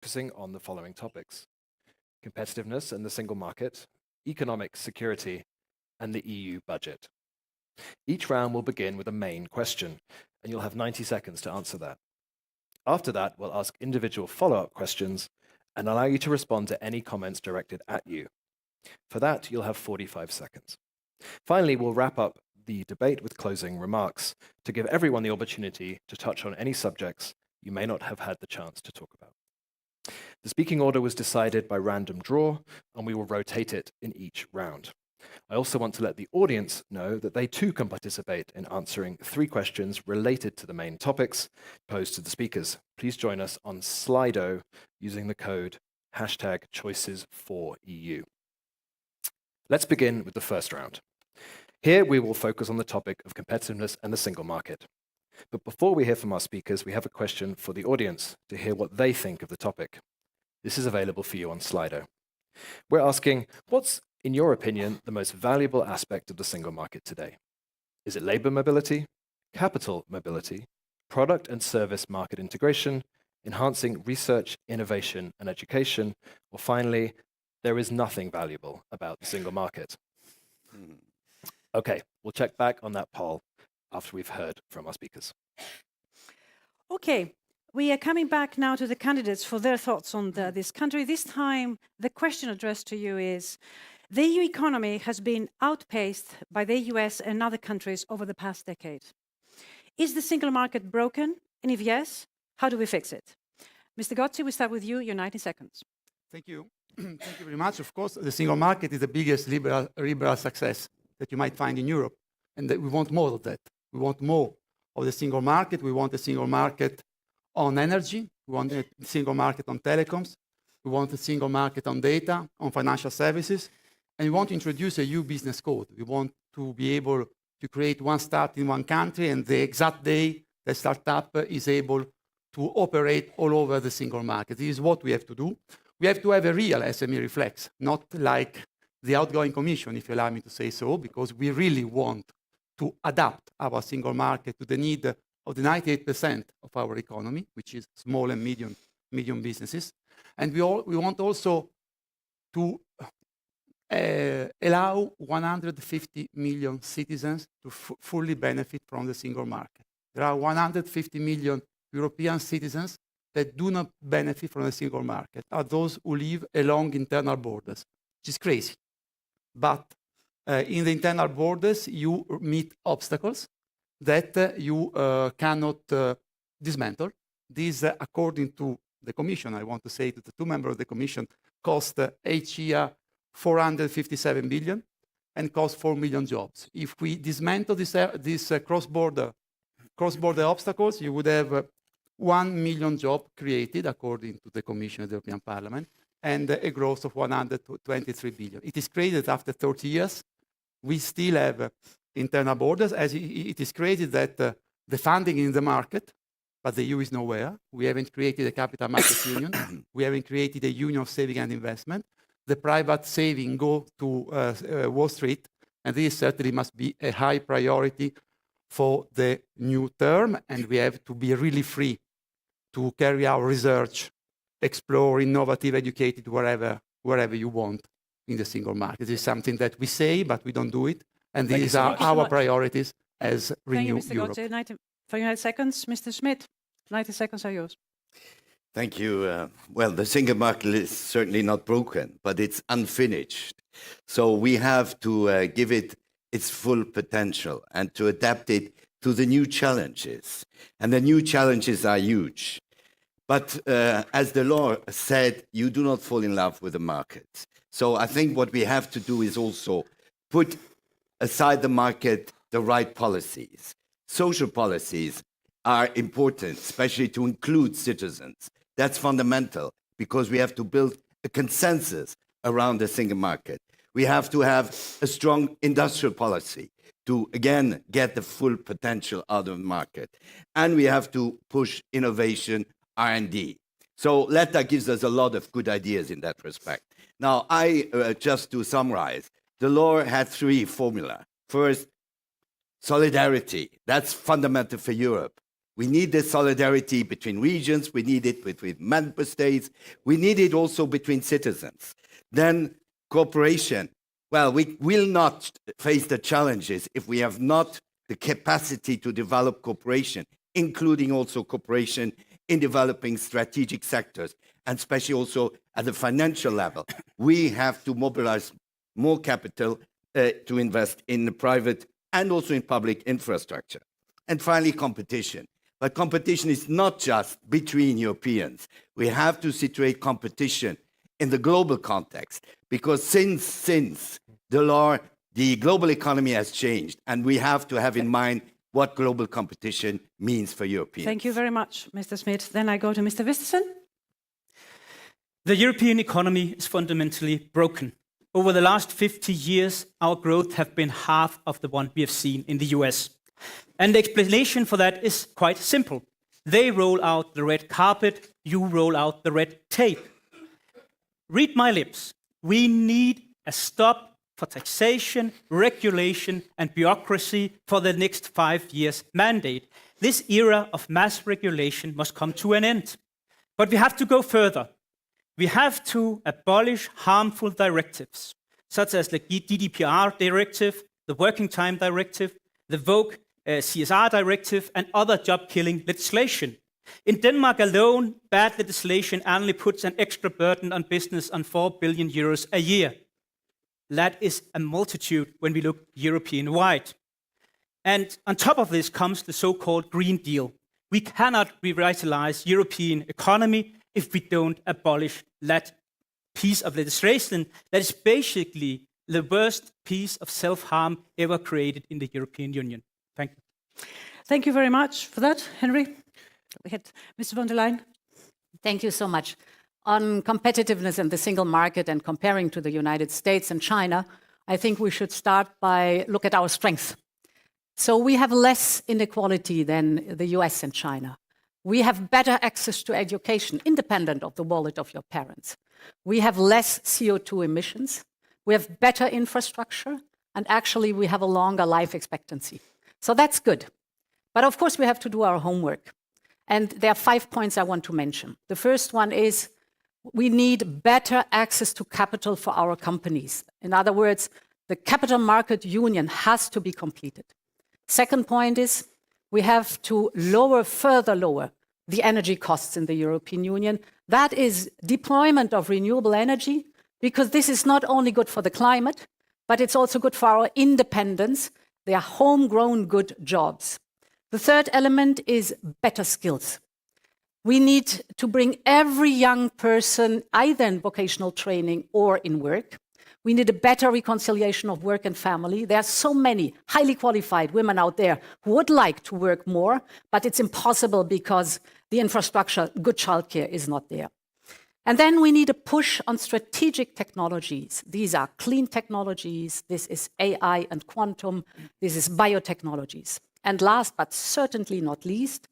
focusing on the following topics: competitiveness and the single market, economic security, and the EU budget. Each round will begin with a main question, and you'll have 90 seconds to answer that. After that, we'll ask individual follow-up questions and allow you to respond to any comments directed at you. For that, you'll have 45 seconds. Finally, we'll wrap up the debate with closing remarks to give everyone the opportunity to touch on any subjects you may not have had the chance to talk about. The speaking order was decided by random draw, and we will rotate it in each round. I also want to let the audience know that they too can participate in answering 3 questions related to the main topics posed to the speakers. Please join us on Slido using the code #choices4EU. Let's begin with the first round. Here we will focus on the topic of competitiveness and the single market. But before we hear from our speakers, we have a question for the audience to hear what they think of the topic. This is available for you on Slido. We're asking, what's, in your opinion, the most valuable aspect of the single market today? Is it labor mobility, capital mobility, product and service market integration, enhancing research, innovation, and education, or finally, there is nothing valuable about the single market? Okay, we'll check back on that poll after we've heard from our speakers. Okay, we are coming back now to the candidates for their thoughts on this country. This time, the question addressed to you is, the EU economy has been outpaced by the US and other countries over the past decade. Is the single market broken? And if yes, how do we fix it? Mr. Gozzi, we start with you, your 90 seconds. Thank you. Thank you very much. Of course, the single market is the biggest liberal success that you might find in Europe, and that we want more of that. We want more of the single market. We want a single market on energy. We want a single market on telecoms. We want a single market on data, on financial services. And we want to introduce a EU business code. We want to be able to create one start in one country, and the exact day the startup is able to operate all over the single market. This is what we have to do. We have to have a real SME reflex, not like the outgoing Commission, if you allow me to say so, because we really want to adapt our single market to the need of the 98% of our economy, which is small and medium businesses. And we want also to allow 150 million citizens to fully benefit from the single market. There are 150 million European citizens that do not benefit from the single market, are those who live along internal borders, which is crazy. But in the internal borders, you meet obstacles that you cannot dismantle. These, according to the Commission, I want to say that the 2 members of the Commission, cost each year 457 billion and cost 4 million jobs. If we dismantle these cross-border obstacles, you would have 1 million jobs created, according to the Commission of the European Parliament, and a growth of 123 billion. It is crazy that after 30 years, we still have internal borders, as it is crazy that the funding in the market, but the EU is nowhere. We haven't created a capital markets union. We haven't created a union of saving and investment. The private saving go to Wall Street, and this certainly must be a high priority for the new term, and we have to be really free to carry our research, explore, innovative, educated, wherever you want in the single market. This is something that we say, but we don't do it. And these are our priorities as Renew Europe. Thank you, Mr. Gozzi. For 90 seconds, Mr. Schmidt, 90 seconds are yours. Thank you. Well, the single market is certainly not broken, but it's unfinished. So we have to give it its full potential and to adapt it to the new challenges. And the new challenges are huge. But as the law said, you do not fall in love with the market. So I think what we have to do is also put aside the market the right policies. Social policies are important, especially to include citizens. That's fundamental because we have to build a consensus around the single market. We have to have a strong industrial policy to, again, get the full potential out of the market. And we have to push innovation, R&D. So LETTA gives us a lot of good ideas in that respect. Now, just to summarize, the law had 3 formulas. First, solidarity. That's fundamental for Europe. We need the solidarity between regions. We need it between member states. We need it also between citizens. Then cooperation. Well, we will not face the challenges if we have not the capacity to develop cooperation, including also cooperation in developing strategic sectors, and especially also at the financial level. We have to mobilize more capital to invest in the private and also in public infrastructure. And finally, competition. But competition is not just between Europeans. We have to situate competition in the global context, because since Delors, the global economy has changed, and we have to have in mind what global competition means for Europeans. Thank you very much, Mr. Schmidt. Then I go to Mr. Vistesen. The European economy is fundamentally broken. Over the last 50 years, our growth has been half of the one we have seen in the US. And the explanation for that is quite simple. They roll out the red carpet, you roll out the red tape. Read my lips. We need a stop for taxation, regulation, and bureaucracy for the next 5 years mandate. This era of mass regulation must come to an end. But we have to go further. We have to abolish harmful directives, such as the GDPR directive, the Working Time Directive, the Vogue CSR directive, and other job-killing legislation. In Denmark alone, bad legislation annually puts an extra burden on business on 4 billion euros a year. That is a multitude when we look European-wide. And on top of this comes the so-called Green Deal. We cannot revitalize European economy if we don't abolish that piece of legislation that is basically the worst piece of self-harm ever created in the European Union. Thank you. Thank you very much for that, Henry. We had Mr. von der Leyen. Thank you so much. On competitiveness and the single market and comparing to the United States and China, I think we should start by look at our strengths. So we have less inequality than the US and China. We have better access to education, independent of the wallet of your parents. We have less CO2 emissions. We have better infrastructure. And actually, we have a longer life expectancy. So that's good. But of course, we have to do our homework. And there are 5 points I want to mention. The first one is we need better access to capital for our companies. In other words, the capital market union has to be completed. Second point is we have to further lower the energy costs in the European Union. That is deployment of renewable energy, because this is not only good for the climate, but it's also good for our independence. They are homegrown good jobs. The third element is better skills. We need to bring every young person either in vocational training or in work. We need a better reconciliation of work and family. There are so many highly qualified women out there who would like to work more, but it's impossible because the infrastructure, good childcare, is not there. And then we need a push on strategic technologies. These are clean technologies. This is AI and quantum. This is biotechnologies. And last, but certainly not least,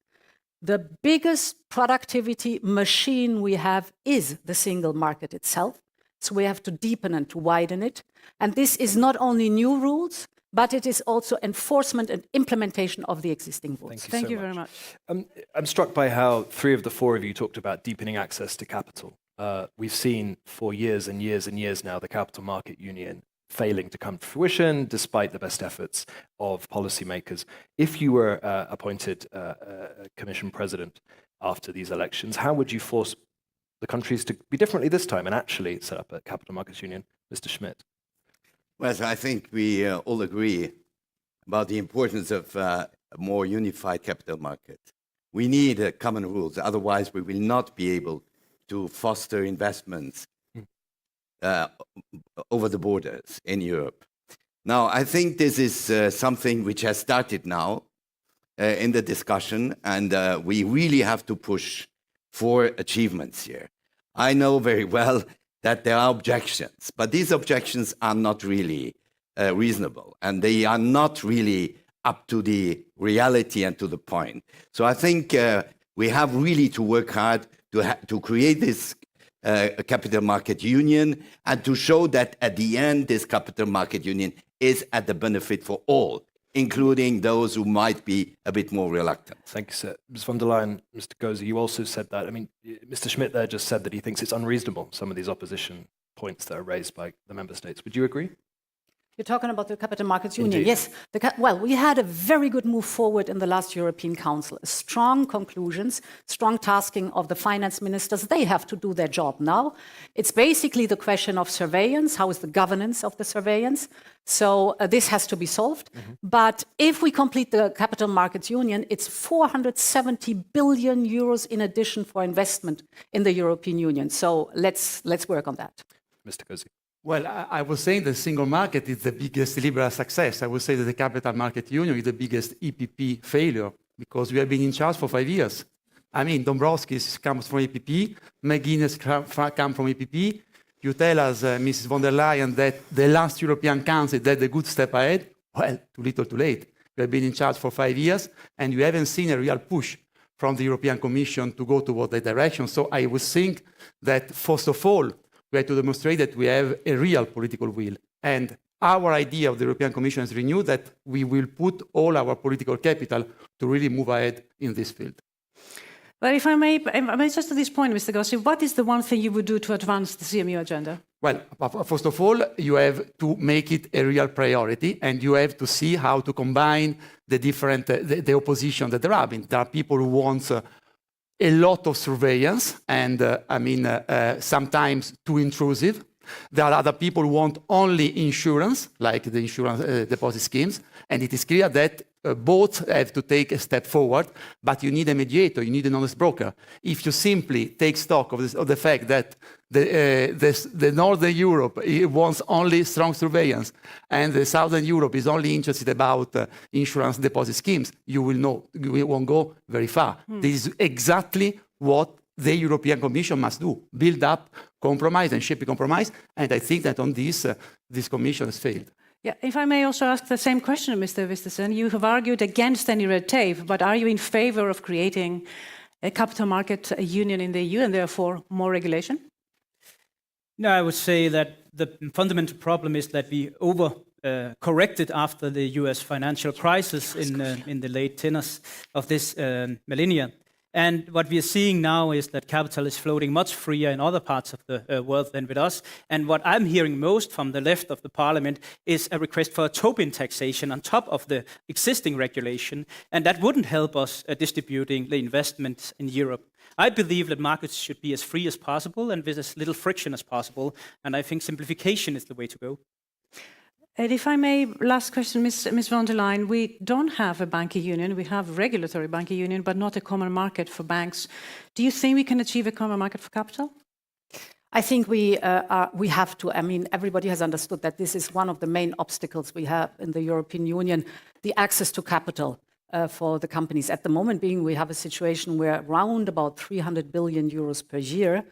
the biggest productivity machine we have is the single market itself. So we have to deepen and to widen it. And this is not only new rules, but it is also enforcement and implementation of the existing rules. Thank you very much. I'm struck by how 3 of the 4 of you talked about deepening access to capital. We've seen for years and years and years now the Capital Market Union failing to come to fruition despite the best efforts of policymakers. If you were appointed Commission President after these elections, how would you force the countries to be differently this time and actually set up a Capital Markets Union? Mr. Schmidt. Well, I think we all agree about the importance of a more unified capital market. We need common rules, otherwise we will not be able to foster investments over the borders in Europe. Now, I think this is something which has started now in the discussion, and we really have to push for achievements here. I know very well that there are objections, but these objections are not really reasonable, and they are not really up to the reality and to the point. So I think we have really to work hard to create this capital market union and to show that at the end, this capital market union is at the benefit for all including those who might be a bit more reluctant. Thank you, sir. Ms. von der Leyen, Mr. Gozi, you also said that. I mean, Mr. Schmidt there just said that he thinks it's unreasonable, some of these opposition points that are raised by the member states. Would you agree? You're talking about the Capital Markets Union. Indeed. Yes. Well, we had a very good move forward in the last European Council. Strong conclusions, strong tasking of the finance ministers. They have to do their job now. It's basically the question of surveillance. How is the governance of the surveillance? So this has to be solved. But if we complete the Capital Markets Union, it's 470 billion euros in addition for investment in the European Union. So let's work on that. Mr. Gozi. Well, I was saying the single market is the biggest liberal success. I would say that the Capital Market Union is the biggest EPP failure because we have been in charge for 5 years. I mean, Dombrovskis comes from EPP, McGuinness comes from EPP. You tell us, Mrs. von der Leyen, that the last European Council did a good step ahead. Well, too little, too late. You have been in charge for 5 years, and you haven't seen a real push from the European Commission to go toward that direction. So I would think that, first of all, we have to demonstrate that we have a real political will. And our idea of the European Commission is renewed that we will put all our political capital to really move ahead in this field. But if I may just at this point, Mr. Gozi, what is the one thing you would do to advance the CMU agenda? Well, first of all, you have to make it a real priority, and you have to see how to combine the different, the opposition that there are. I mean, there are people who want a lot of surveillance, and sometimes too intrusive. There are other people who want only insurance, like the insurance deposit schemes, and it is clear that both have to take a step forward, but you need a mediator, you need an honest broker. If you simply take stock of the fact that the Northern Europe wants only strong surveillance, and the Southern Europe is only interested about insurance deposit schemes, you won't go very far. This is exactly what the European Commission must do: build up compromise and shape a compromise. And I think that on this, this Commission has failed. Yeah, if I may also ask the same question, Mr. Vistisen, you have argued against any red tape, but are you in favor of creating a capital market union in the EU and therefore more regulation? No, I would say that the fundamental problem is that we corrected after the US financial crisis in the late tenors of this millennia. And what we are seeing now is that capital is floating much freer in other parts of the world than with us. And what I'm hearing most from the left of the parliament is a request for a Tobin taxation on top of the existing regulation. And that wouldn't help us distributing the investments in Europe. I believe that markets should be as free as possible and with as little friction as possible. And I think simplification is the way to go. And if I may, last question, Ms. von der Leyen, we don't have a banking union. We have a regulatory banking union, but not a common market for banks. Do you think we can achieve a common market for capital? I think we have to. I mean, everybody has understood that this is one of the main obstacles we have in the European Union, the access to capital for the companies. At the moment being, we have a situation where around about 300 billion euros per year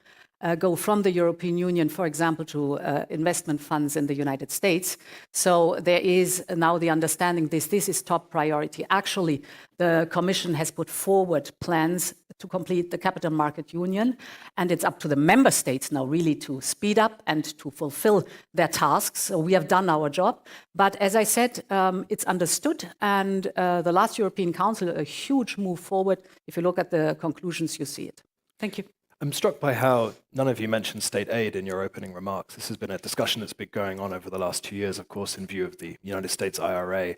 go from the European Union, for example, to investment funds in the United States. So there is now the understanding this is top priority. Actually, the Commission has put forward plans to complete the Capital Market Union, and it's up to the member states now really to speed up and to fulfill their tasks. So we have done our job. But as I said, it's understood, and the last European Council, a huge move forward. If you look at the conclusions, you see it. Thank you. I'm struck by how none of you mentioned state aid in your opening remarks. This has been a discussion that's been going on over the last 2 years, of course, in view of the United States IRA.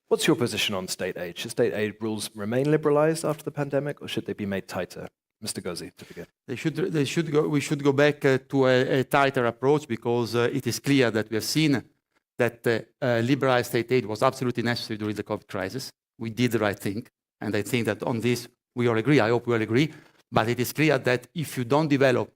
What's your position on state aid? Should state aid rules remain liberalized after the pandemic, or should they be made tighter? Mr. Gozi, to begin. We should go back to a tighter approach, because it is clear that we have seen that liberalized state aid was absolutely necessary during the COVID crisis. We did the right thing, and I think that on this we all agree. I hope we all agree. But it is clear that if you don't develop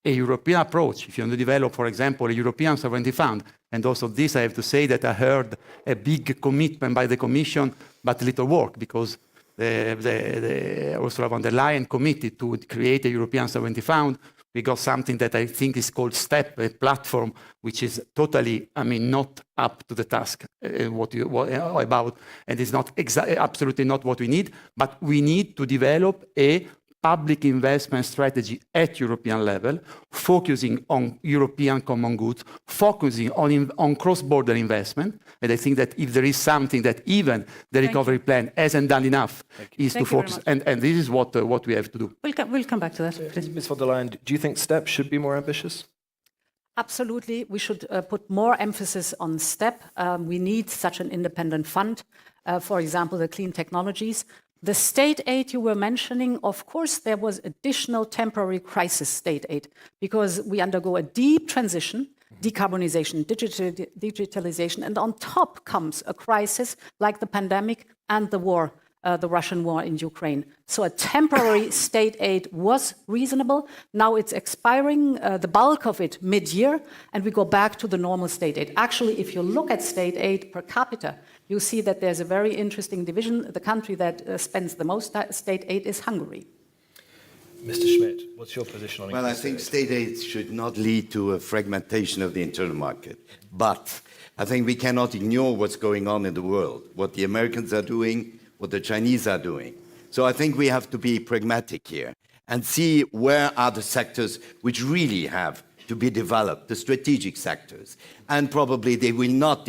a European approach, if you don't develop, for example, a European sovereignty fund, and also this I have to say that I heard a big commitment by the Commission, but little work, because Ursula von der Leyen committed to create a European sovereignty fund. We got something that I think is called STEP, a platform which is totally, not up to the task about, and it's not absolutely not what we need. But we need to develop a public investment strategy at European level, focusing on European common goods, focusing on cross-border investment. And I think that if there is something that even the recovery plan hasn't done enough, is to Thank you very focus. much. And this is what we have to do. We'll come back to that, please. Ms. von der Leyen, do you think STEP should be more ambitious? Absolutely. We should put more emphasis on STEP. We need such an independent fund, for example, the clean technologies. The state aid you were mentioning, of course, there was additional temporary crisis state aid because we undergo a deep transition, decarbonization, digitalization, and on top comes a crisis like the pandemic and the war, the Russian war in Ukraine. So a temporary state aid was reasonable. Now it's expiring, the bulk of it mid-year, and we go back to the normal state aid. Actually, if you look at state aid per capita, you see that there's a very interesting division. The country that spends the most state aid is Hungary. Mr. Schmidt, what's your position on Well, I increased think aid? state aid should not lead to a fragmentation of the internal market. But I think we cannot ignore what's going on in the world, what the Americans are doing, what the Chinese are doing. So I think we have to be pragmatic here and see where are the sectors which really have to be developed, the strategic sectors. And probably they will not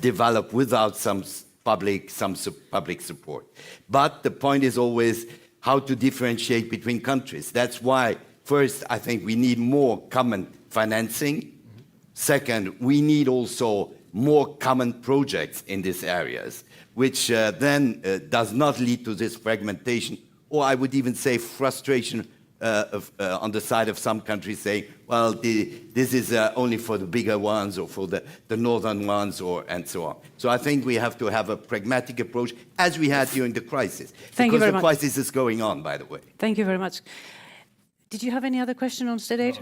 develop without some public support. But the point is always how to differentiate between countries. That's why, first, I think we need more common financing. Second, we need also more common projects in these areas, which then does not lead to this fragmentation, or I would even say frustration on the side of some countries saying, well, this is only for the bigger ones or for the northern ones and so on. So I think we have to have a pragmatic approach as we had during the crisis. Thank you very because the much. crisis is going on, by the way. Thank you very much. Did you have any other question on state aid?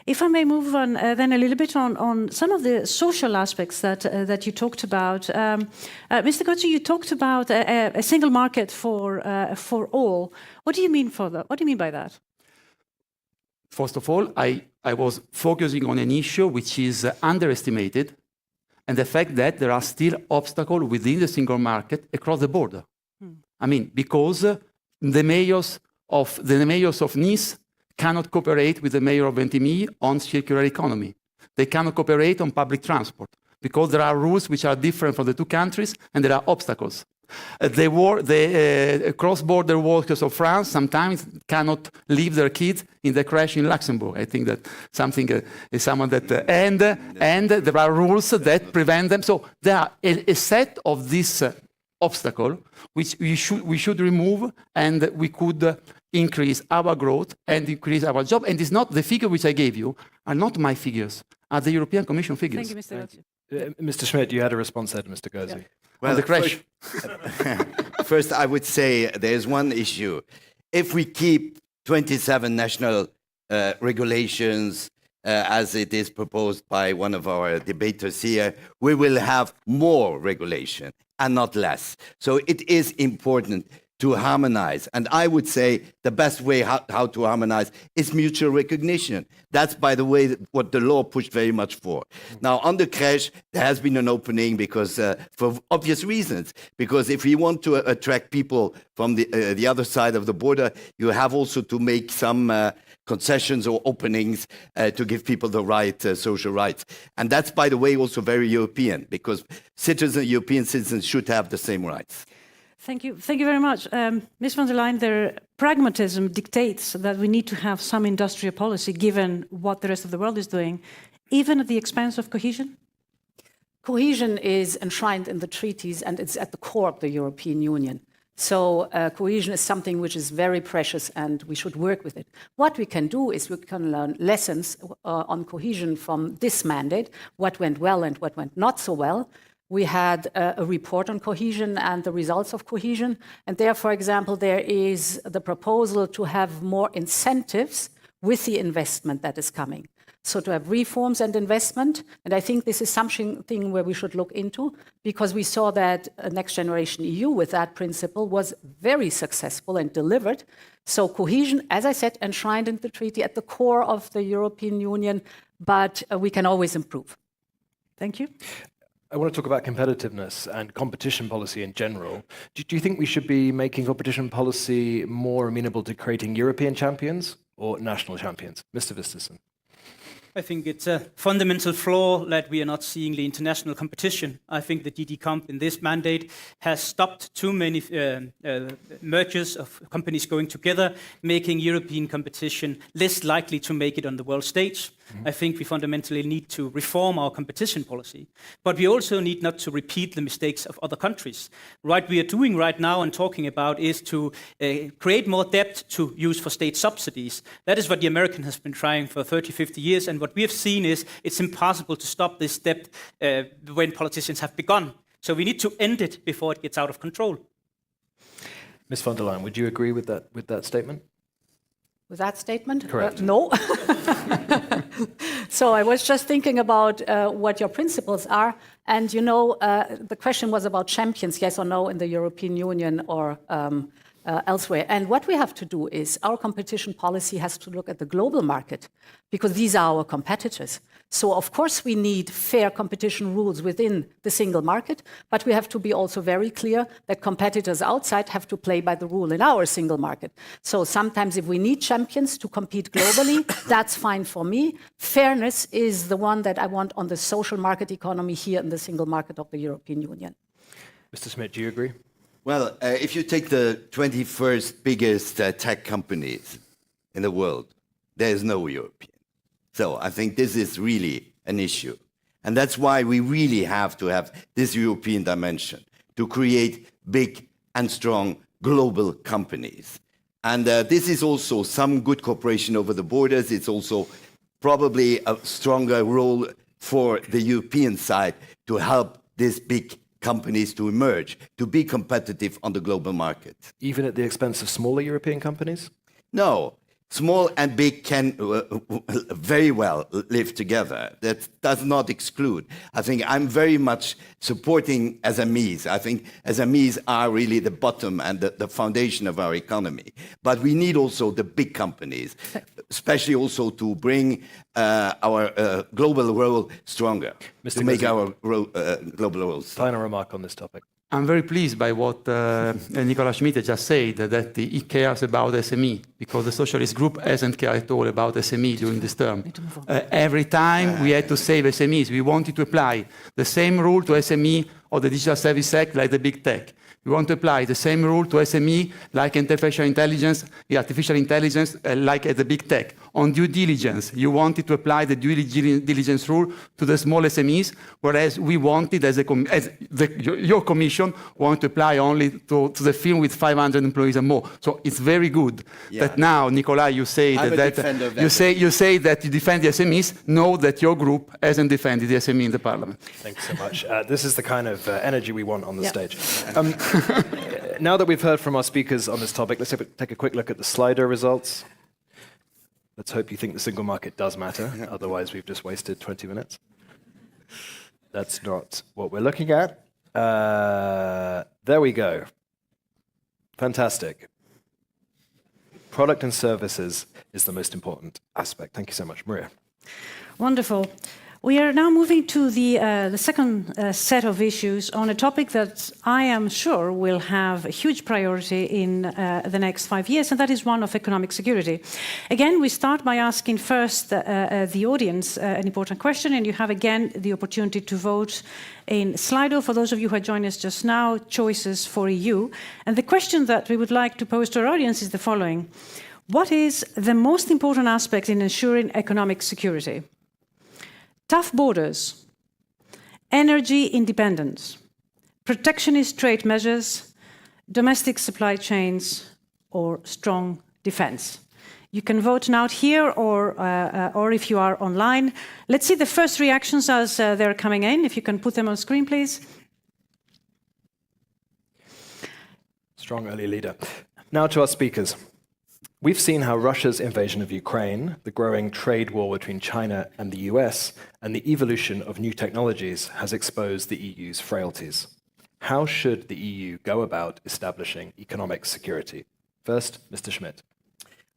If I may move on then a little bit on some of the social aspects that you talked about. Mr. Gozzi, you talked about a single market for all. What do you mean for that? What do you mean by that? First of all, I was focusing on an issue which is underestimated, and the fact that there are still obstacles within the single market across the border. I mean, because the mayors of Nice cannot cooperate with the mayor of Ventimille on circular economy. They cannot cooperate on public transport because there are rules which are different for the two countries and there are obstacles. The cross-border workers of France sometimes cannot leave their kids in the crash in Luxembourg. I think that something is someone that and there are rules that prevent them. So there are a set of this obstacle which we should remove, and we could increase our growth and increase our job. And it's not the figure which I gave you are not my figures, are the European Commission figures. Thank you, Mr. Gozzi. Mr. Schmidt, you had a response there to Mr. Gozzi. Yeah. On the crash. First, I would say there's one issue. If we keep 27 national regulations as it is proposed by one of our debaters here, we will have more regulation and not less. So it is important to harmonize. And I would say the best way how to harmonize is mutual recognition. That's, by the way, what the law pushed very much for. Now, on the crèche, there has been an opening because, for obvious reasons, because if you want to attract people from the other side of the border, you have also to make some concessions or openings to give people the right social rights. And that's, by the way, also very European, because European citizens should have the same rights. Thank you. Thank you very much. Ms. von der Leyen, their pragmatism dictates that we need to have some industrial policy given what the rest of the world is doing, even at the expense of cohesion? Cohesion is enshrined in the treaties and it's at the core of the European Union. So cohesion is something which is very precious and we should work with it. What we can do is we can learn lessons on cohesion from this mandate, what went well and what went not so well. We had a report on cohesion and the results of cohesion. And there, for example, there is the proposal to have more incentives with the investment that is coming. So to have reforms and investment. And I think this is something where we should look into, because we saw that Next Generation EU with that principle was very successful and delivered. So cohesion, as I said, enshrined in the treaty at the core of the European Union, but we can always improve. Thank you. I want to talk about competitiveness and competition policy in general. Do you think we should be making competition policy more amenable to creating European champions or national champions? Mr. Vistisen. I think it's a fundamental flaw that we are not seeing the international competition. I think the DG Comp in this mandate has stopped too many mergers of companies going together, making European competition less likely to make it on the world stage. I think we fundamentally need to reform our competition policy, but we also need not to repeat the mistakes of other countries. What we are doing right now and talking about is to create more debt to use for state subsidies. That is what the American has been trying for 30, 50 years, and what we have seen is it's impossible to stop this debt when politicians have begun. So we need to end it before it gets out of control. Ms. von der Leyen, would you agree with that statement? With that statement? Correct. No. So I was just thinking about what your principles are. And, you know, the question was about champions, yes or no, in the European Union or elsewhere. And what we have to do is our competition policy has to look at the global market because these are our competitors. So, of course, we need fair competition rules within the single market, but we have to be also very clear that competitors outside have to play by the rule in our single market. So sometimes if we need champions to compete globally, that's fine for me. Fairness is the one that I want on the social market economy here in the single market of the European Union. Mr. Schmidt, do you agree? Well, if you take the 21st biggest tech companies in the world, there is no European. So I think this is really an issue. And that's why we really have to have this European dimension to create big and strong global companies. And this is also some good cooperation over the borders. It's also probably a stronger role for the European side to help these big companies to emerge, to be competitive on the global market. Even at the expense of smaller European companies? No, small and big can very well live together. That does not exclude. I think I'm very much supporting SMEs. I think SMEs are really the bottom and the foundation of our economy. But we need also the big companies, especially also to bring our global role stronger, Mr. to make Guzzi. our global role stronger. Final remark on this topic. I'm very pleased by what Nicola Schmidt just said, that he cares about SME, because the Socialist Group hasn't cared at all about SME during this term. Every time we had to save SMEs, we wanted to apply the same rule to SME or the Digital Service Act like the big tech. We want to apply the same rule to SME like artificial intelligence like at the big tech. On due diligence, you wanted to apply the due diligence rule to the small SMEs, whereas we wanted, your commission wanted to apply only to the firm with 500 employees and more. So it's very good that now, Nicola, you say I'm a that defender of you say that you defend the SMEs. Know that your group hasn't defended the SME in the parliament. Thanks so much. This is the kind of energy we want on the stage. Now that we've heard from our speakers on this topic, let's take a quick look at the Slido results. Let's hope you think the single market does matter. Otherwise, we've just wasted 20 minutes. That's not what we're looking at. There we go. Fantastic. Product and services is the most important aspect. Thank you so much, Maria. Wonderful. We are now moving to the second set of issues on a topic that I am sure will have a huge priority in the next 5 years, and that is one of economic security. Again, we start by asking first the audience an important question, and you have again the opportunity to vote in Slido. For those of you who are joining us just now, choices for EU. And the question that we would like to pose to our audience is the following. What is the most important aspect in ensuring economic security? Tough borders, energy independence, protectionist trade measures, domestic supply chains, or strong defense. You can vote now here or if you are online. Let's see the first reactions as they're coming in. If you can put them on screen, please. Strong early leader. Now to our speakers. We've seen how Russia's invasion of Ukraine, the growing trade war between China and the US, and the evolution of new technologies has exposed the EU's frailties. How should the EU go about establishing economic security? First, Mr. Schmidt.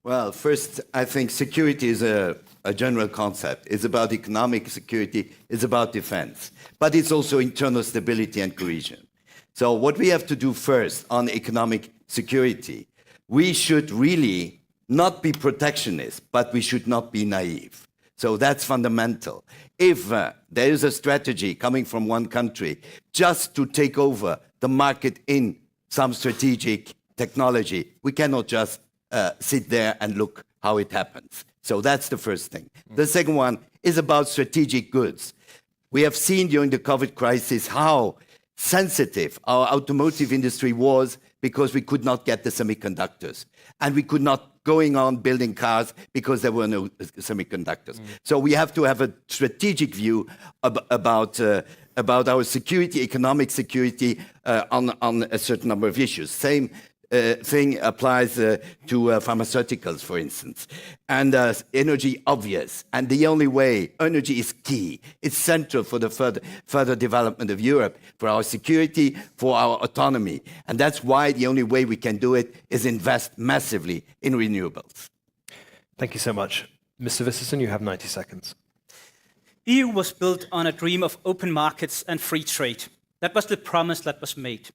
Well, first, I think security is a general concept. It's about economic security, it's about defense, but it's also internal stability and cohesion. So what we have to do first on economic security, we should really not be protectionist, but we should not be naive. So that's fundamental. If there is a strategy coming from one country just to take over the market in some strategic technology, we cannot just sit there and look how it happens. So that's the first thing. The second one is about strategic goods. We have seen during the COVID crisis how sensitive our automotive industry was because we could not get the semiconductors. And we could not going on building cars because there were no semiconductors. So we have to have a strategic view about our security, economic security on a certain number of issues. Same thing applies to pharmaceuticals, for instance. And energy, obvious. And the only way, energy is key. It's central for the further development of Europe, for our security, for our autonomy. And that's why the only way we can do it is invest massively in renewables. Thank you so much. Mr. Vistisen, you have 90 seconds. EU was built on a dream of open markets and free trade. That was the promise that was made.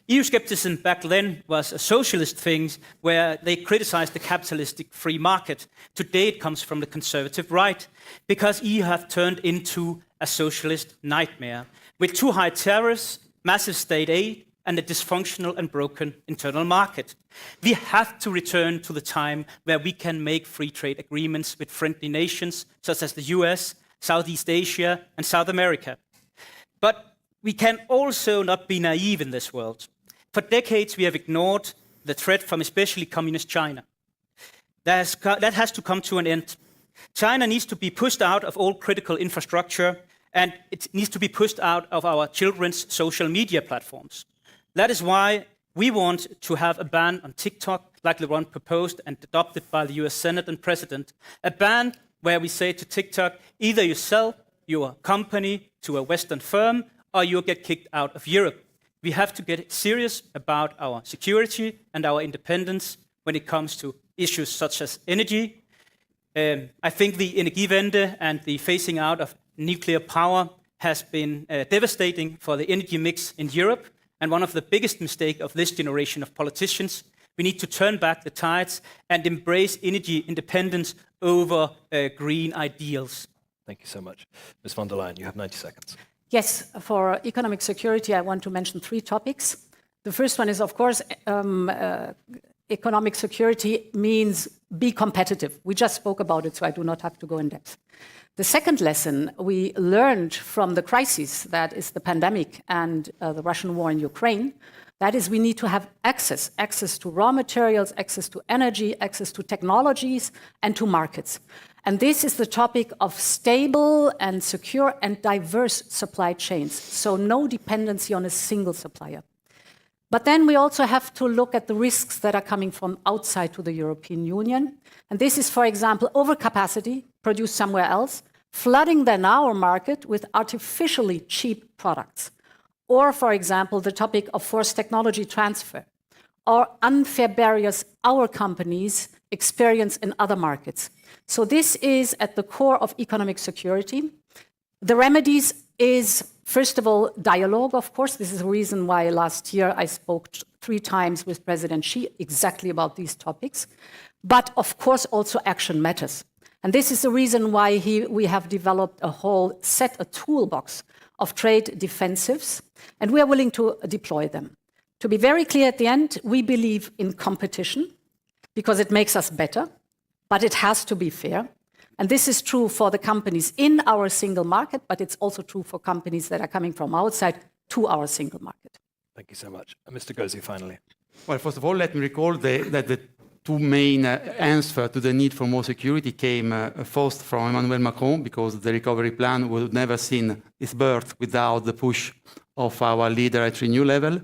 EU skepticism back then was a socialist thing where they criticized the capitalistic free market. Today it comes from the conservative right because EU have turned into a socialist nightmare with too high tariffs, massive state aid, and a dysfunctional and broken internal market. We have to return to the time where we can make free trade agreements with friendly nations such as the US, Southeast Asia, and South America. But we can also not be naive in this world. For decades, we have ignored the threat from especially communist China. That has to come to an end. China needs to be pushed out of all critical infrastructure, and it needs to be pushed out of our children's social media platforms. That is why we want to have a ban on TikTok, like the one proposed and adopted by the US Senate and President. A ban where we say to TikTok, either you sell your company to a Western firm or you get kicked out of Europe. We have to get serious about our security and our independence when it comes to issues such as energy. I think the Energiewende and the phasing out of nuclear power has been devastating for the energy mix in Europe, and one of the biggest mistakes of this generation of politicians. We need to turn back the tides and embrace energy independence over green ideals. Thank you so much. Ms. von der Leyen, you have 90 seconds. Yes, for economic security, I want to mention 3 topics. The first one is, of course, economic security means be competitive. We just spoke about it, so I do not have to go in depth. The second lesson we learned from the crisis, that is the pandemic and the Russian war in Ukraine, that is we need to have access to raw materials, access to energy, access to technologies, and to markets. And this is the topic of stable and secure and diverse supply chains, so no dependency on a single supplier. But then we also have to look at the risks that are coming from outside to the European Union. And this is, for example, overcapacity produced somewhere else, flooding then our market with artificially cheap products. Or, for example, the topic of forced technology transfer, or unfair barriers our companies experience in other markets. So this is at the core of economic security. The remedies is, first of all, dialogue, of course. This is the reason why last year I spoke 3 times with President Xi exactly about these topics. But of course, also action matters. And this is the reason why we have developed a whole set, a toolbox of trade defensives, and we are willing to deploy them. To be very clear at the end, we believe in competition because it makes us better, but it has to be fair. And this is true for the companies in our single market, but it's also true for companies that are coming from outside to our single market. Thank you so much. Mr. Gozi, finally. Well, first of all, let me recall that the 2 main answers to the need for more security came first from Emmanuel Macron, because the recovery plan would have never seen its birth without the push of our leader at Renew level,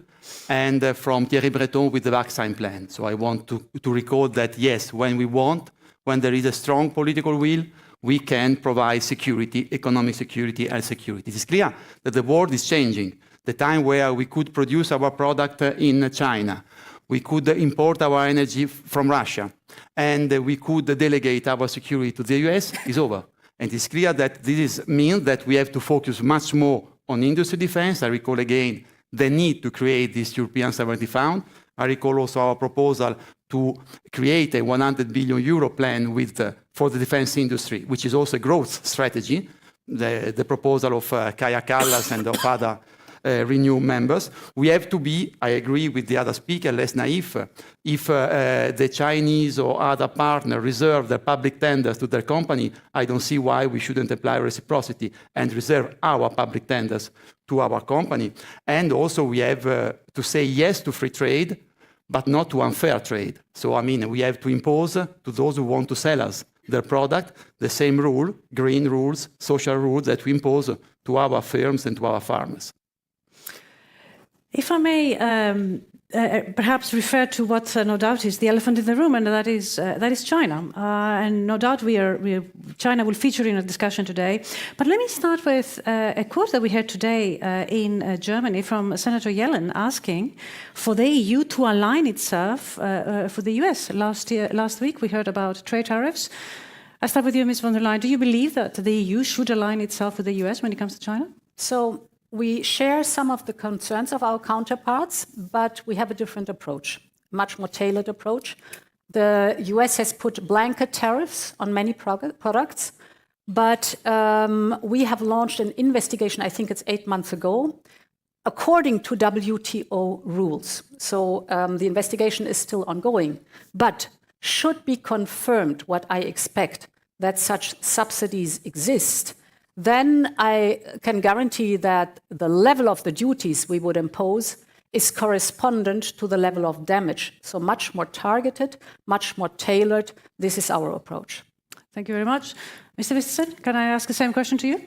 and from Thierry Breton with the vaccine plan. So I want to recall that, yes, when there is a strong political will, we can provide security, economic security, and security. It is clear that the world is changing. The time where we could produce our product in China, we could import our energy from Russia, and we could delegate our security to the US, is over. And it's clear that this means that we have to focus much more on industry defense. I recall again the need to create this European Sovereignty Fund. I recall also our proposal to create a 100 billion euro plan for the defense industry, which is also a growth strategy, the proposal of Kaja Kallas and of other Renew members. We have to be, I agree with the other speaker, less naive. If the Chinese or other partner reserve their public tenders to their company, I don't see why we shouldn't apply reciprocity and reserve our public tenders to our company. And also we have to say yes to free trade, but not to unfair trade. So, I mean, we have to impose to those who want to sell us their product the same rule, green rules, social rules that we impose to our firms and to our farmers. If I may perhaps refer to what no doubt is the elephant in the room, and that is China. And no doubt China will feature in a discussion today. But let me start with a quote that we heard today in Germany from Senator Yellen asking for the EU to align itself for the US. Last week we heard about trade tariffs. I start with you, Ms. von der Leyen. Do you believe that the EU should align itself with the US when it comes to China? So we share some of the concerns of our counterparts, but we have a different approach, much more tailored approach. The US has put blanket tariffs on many products, but we have launched an investigation, I think it's 8 months ago, according to WTO rules. So the investigation is still ongoing, but should be confirmed what I expect, that such subsidies exist, then I can guarantee that the level of the duties we would impose is correspondent to the level of damage. So much more targeted, much more tailored. This is our approach. Thank you very much. Mr. Vistisen, can I ask the same question to you?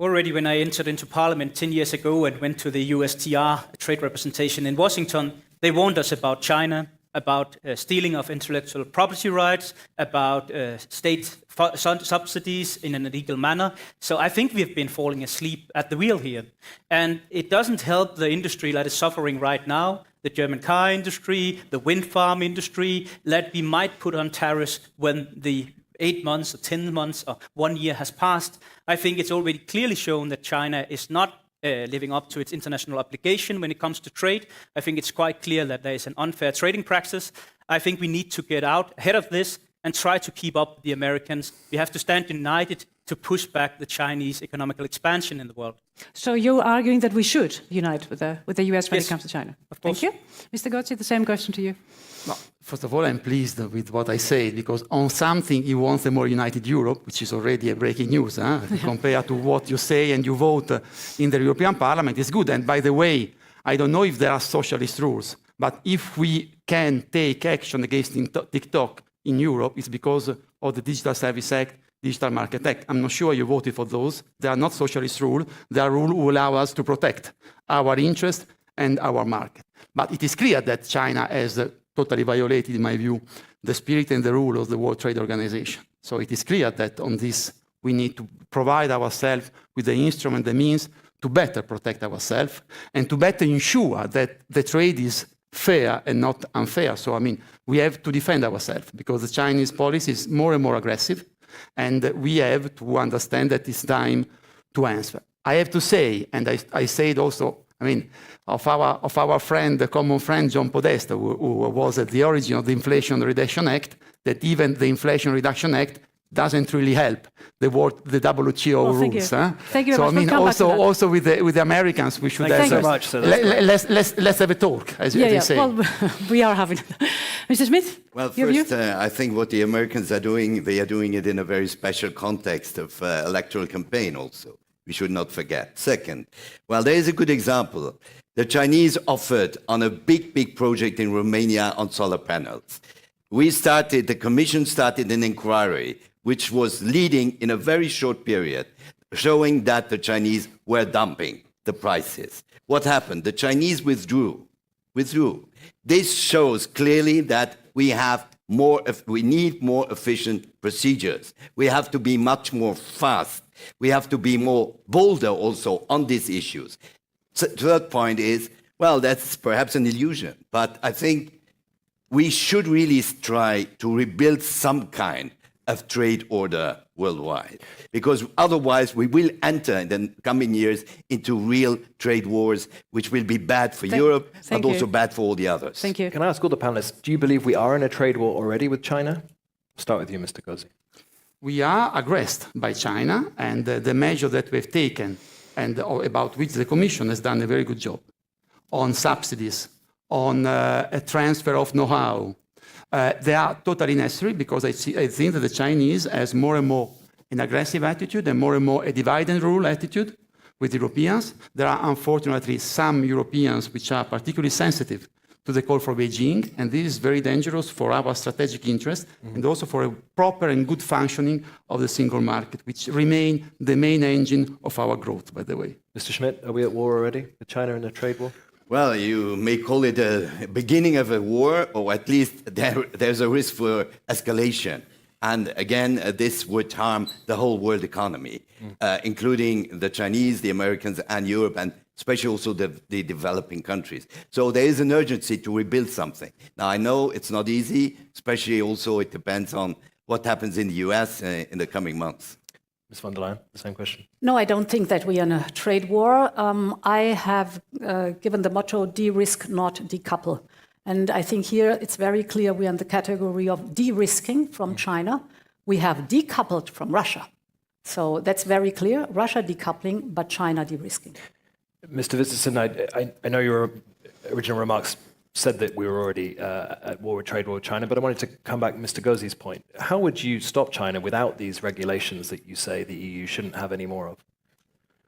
Already when I entered into Parliament 10 years ago and went to the USTR trade representation in Washington, they warned us about China, about stealing of intellectual property rights, about state subsidies in an illegal manner. So I think we've been falling asleep at the wheel here. And it doesn't help the industry that is suffering right now, the German car industry, the wind farm industry, that we might put on tariffs when the 8 months or 10 months or 1 year has passed. I think it's already clearly shown that China is not living up to its international obligation when it comes to trade. I think it's quite clear that there is an unfair trading practice. I think we need to get out ahead of this and try to keep up with the Americans. We have to stand united to push back the Chinese economical expansion in the world. So you're arguing that we should unite with the US when it comes to China? Of course. Thank you. Mr. Gozzi, the same question to you. No, first of all, I'm pleased with what I said, because on something he wants a more united Europe, which is already a breaking news, compared to what you say and you vote in the European Parliament. It's good. And by the way, I don't know if there are socialist rules, but if we can take action against TikTok in Europe, it's because of the Digital Service Act, Digital Market Act. I'm not sure you voted for those. They are not socialist rules. They are rules who allow us to protect our interests and our market. But it is clear that China has totally violated, in my view, the spirit and the rule of the World Trade Organization. So it is clear that on this, we need to provide ourselves with the instrument, the means to better protect ourselves and to better ensure that the trade is fair and not unfair. So, I mean, we have to defend ourselves because the Chinese policy is more and more aggressive, and we have to understand that it's time to answer. I have to say, and I say it also, I mean, of our friend, the common friend, John Podesta, who was at the origin of the Inflation Reduction Act, that even the Inflation Reduction Act doesn't really help the WTO rules. Thank you so very much. I mean, also with the Americans, we should Thank have. you so much. So Let's have a talk, as they say. Well, we are having. Mr. Smith. Well, your view? first, I think what the Americans are doing, they are doing it in a very special context of electoral campaign. Also, we should not forget. Second, well, there is a good example. The Chinese offered on a big project in Romania on solar panels. The Commission started an inquiry, which was leading in a very short period, showing that the Chinese were dumping the prices. What happened? The Chinese withdrew. This shows clearly that we need more efficient procedures. We have to be much more fast. We have to be more bolder also on these issues. Third point is, Well, that's perhaps an illusion, but I think we should really try to rebuild some kind of trade order worldwide, because otherwise we will enter in the coming years into real trade wars, which will be bad for Europe, thank but also you. bad for all the others. Thank you. Can I ask all the panelists, do you believe we are in a trade war already with China? Start with you, Mr. Gozzi. We are aggressed by China, and the measure that we've taken, and about which the Commission has done a very good job, on subsidies, on a transfer of know-how, they are totally necessary, because I think that the Chinese has more and more an aggressive attitude and more a divide and rule attitude with Europeans. There are unfortunately some Europeans which are particularly sensitive to the call for Beijing, and this is very dangerous for our strategic interest and also for a proper and good functioning of the single market, which remain the main engine of our growth, by the way. Mr. Schmidt, are we at war already with China in a trade war? Well, you may call it a beginning of a war, or at least there's a risk for escalation. And again, this would harm the whole world economy, including the Chinese, the Americans, and Europe, and especially also the developing countries. So there is an urgency to rebuild something. Now, I know it's not easy, especially also it depends on what happens in the US in the coming months. Ms. von der Leyen, the same question. No, I don't think that we are in a trade war. I have given the motto, de-risk, not decouple. And I think here it's very clear we are in the category of de-risking from China. We have decoupled from Russia. So that's very clear, Russia decoupling, but China de-risking. Mr. Vistisen, I know your original remarks said that we were already at war with trade war with China, but I wanted to come back to Mr. Gozzi's point. How would you stop China without these regulations that you say the EU shouldn't have any more of?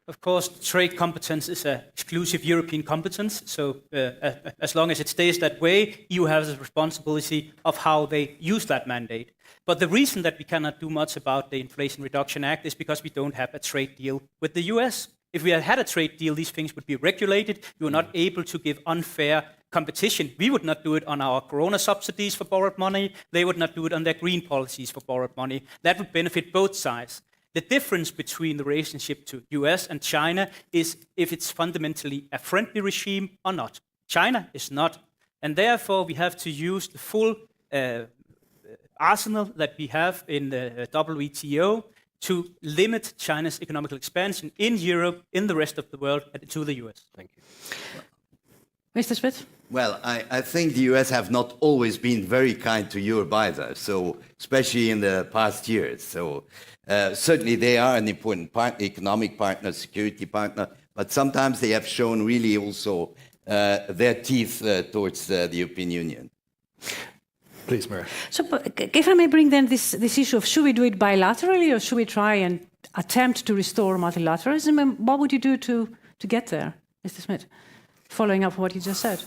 Of course, trade competence is an exclusive European competence. So as long as it stays that way, EU has a responsibility of how they use that mandate. But the reason that we cannot do much about the Inflation Reduction Act is because we don't have a trade deal with the US. If we had a trade deal, these things would be regulated. You are not able to give unfair competition. We would not do it on our corona subsidies for borrowed money. They would not do it on their green policies for borrowed money. That would benefit both sides. The difference between the relationship to US and China is if it's fundamentally a friendly regime or not. China is not. And therefore, we have to use the full arsenal that we have in the WTO to limit China's economic expansion in Europe, in the rest of the world, and to the US. Thank you. Mr. Schmidt? Well, I think the US have not always been very kind to Europe either, so especially in the past years. So certainly they are an important economic partner, security partner, but sometimes they have shown really also their teeth towards the European Union. Please, Maria. So if I may bring then this issue of should we do it bilaterally or should we try and attempt to restore multilateralism? And what would you do to get there, Mr. Schmidt? Following up what you just said.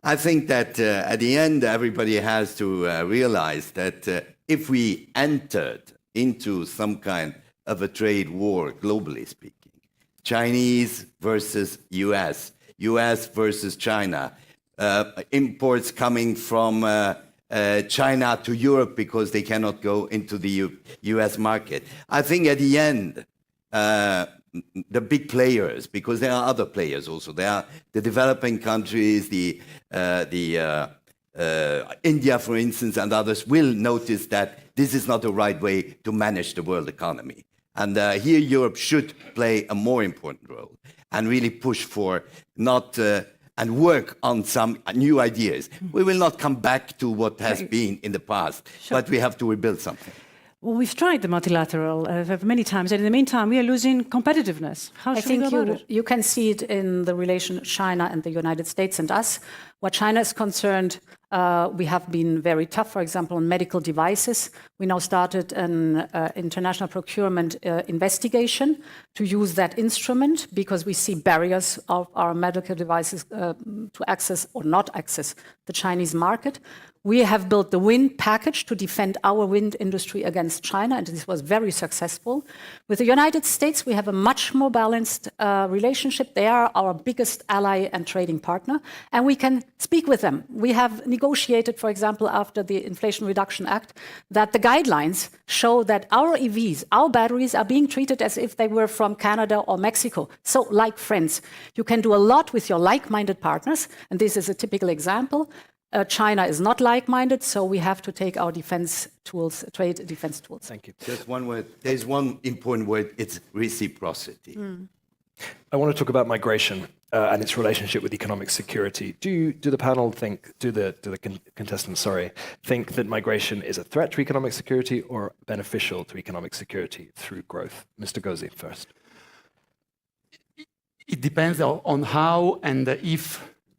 I think that at the end, everybody has to realize that if we entered into some kind of a trade war, globally speaking, Chinese versus US, US versus China, imports coming from China to Europe because they cannot go into the US market. I think at the end, the big players, because there are other players also. There are the developing countries, the India, for instance, and others will notice that this is not the right way to manage the world economy. And here Europe should play a more important role and really push for not and work on some new ideas. We will not come back to what has been in the past, but we have to rebuild something. Well, we've tried the multilateral many times, and in the meantime, we are losing competitiveness. How should we go about it? You can see it in the relation China and the United States and us. Where China is concerned, we have been very tough, for example, on medical devices. We now started an international procurement investigation to use that instrument because we see barriers of our medical devices to access or not access the Chinese market. We have built the wind package to defend our wind industry against China, and this was very successful. With the United States, we have a much more balanced relationship. They are our biggest ally and trading partner, and we can speak with them. We have negotiated, for example, after the Inflation Reduction Act, that the guidelines show that our EVs, our batteries, are being treated as if they were from Canada or Mexico. So, like friends, you can do a lot with your like-minded partners, and this is a typical example. China is not like-minded, so we have to take our defense tools, trade defense tools. Thank you. Just one word. There's one important word. It's reciprocity. I want to talk about migration and its relationship with economic security. Do the panel think, do the contestants, think that migration is a threat to economic security or beneficial to economic security through growth? Mr. Gozzi first. It depends on how and if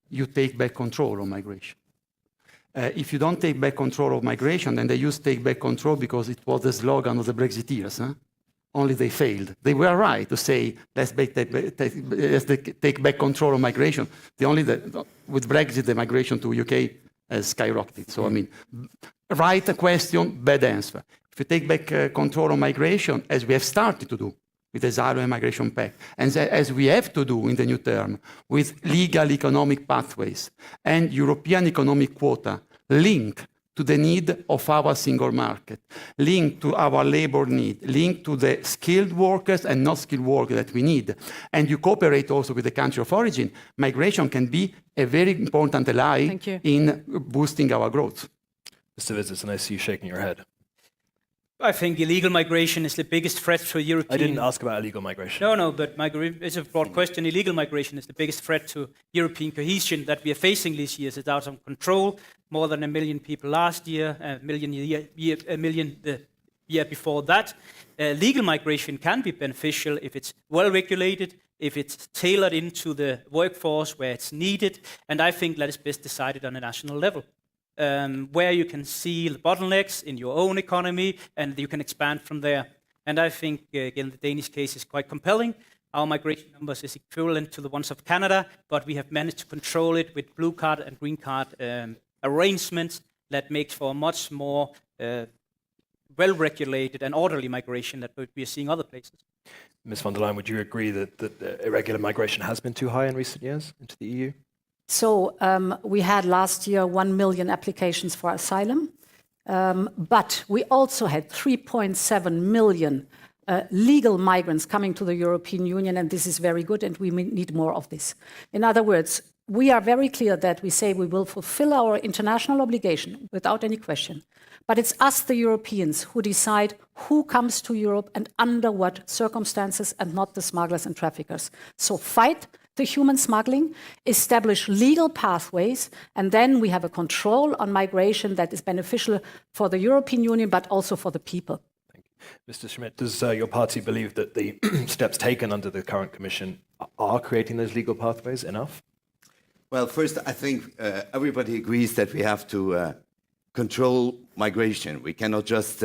you take back control of migration. If you don't take back control of migration, then they used take back control because it was the slogan of the Brexiteers. Huh? Only they failed. They were right to say, let's take back control of migration. With Brexit, the migration to UK has skyrocketed. So, I mean, right question, bad answer. If you take back control of migration, as we have started to do with the Asylum and Migration Pact, and as we have to do in the new term, with legal economic pathways and European economic quota linked to the need of our single market, linked to our labor need, linked to the skilled workers and not skilled workers that we need, and you cooperate also with the country of origin, migration can be a very important ally in boosting our growth. Mr. Vizis, and I see you shaking your head. I think illegal migration is the biggest threat to European... I didn't ask about illegal migration. No, but it's a broad question. Illegal migration is the biggest threat to European cohesion that we are facing this year. It's out of control. More than 1 million people last year, 1 million the year before that. Legal migration can be beneficial if it's well regulated, if it's tailored into the workforce where it's needed, and I think that is best decided on a national level. Where you can see the bottlenecks in your own economy and you can expand from there. And I think, again, the Danish case is quite compelling. Our migration numbers is equivalent to the ones of Canada, but we have managed to control it with blue card and green card arrangements that makes for a much more well-regulated and orderly migration that we are seeing other places. Ms. von der Leyen, would you agree that irregular migration has been too high in recent years into the EU? So we had last year 1 million applications for asylum, but we also had 3.7 million legal migrants coming to the European Union, and this is very good, and we need more of this. In other words, we are very clear that we say we will fulfill our international obligation without any question, but it's us, the Europeans, who decide who comes to Europe and under what circumstances, and not the smugglers and traffickers. So fight the human smuggling, establish legal pathways, and then we have a control on migration that is beneficial for the European Union, but also for the people. Thank you. Mr. Schmidt, does your party believe that the steps taken under the current Commission are creating those legal pathways enough? Well, first, I think everybody agrees that we have to control migration. We cannot just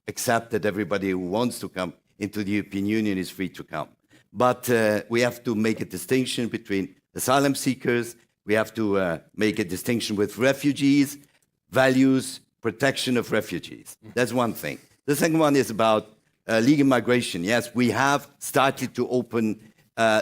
accept that everybody who wants to come into the European Union is free to come. But we have to make a distinction between asylum seekers. We have to make a distinction with refugees, values, protection of refugees. That's one thing. The second one is about legal migration. Yes, we have started to open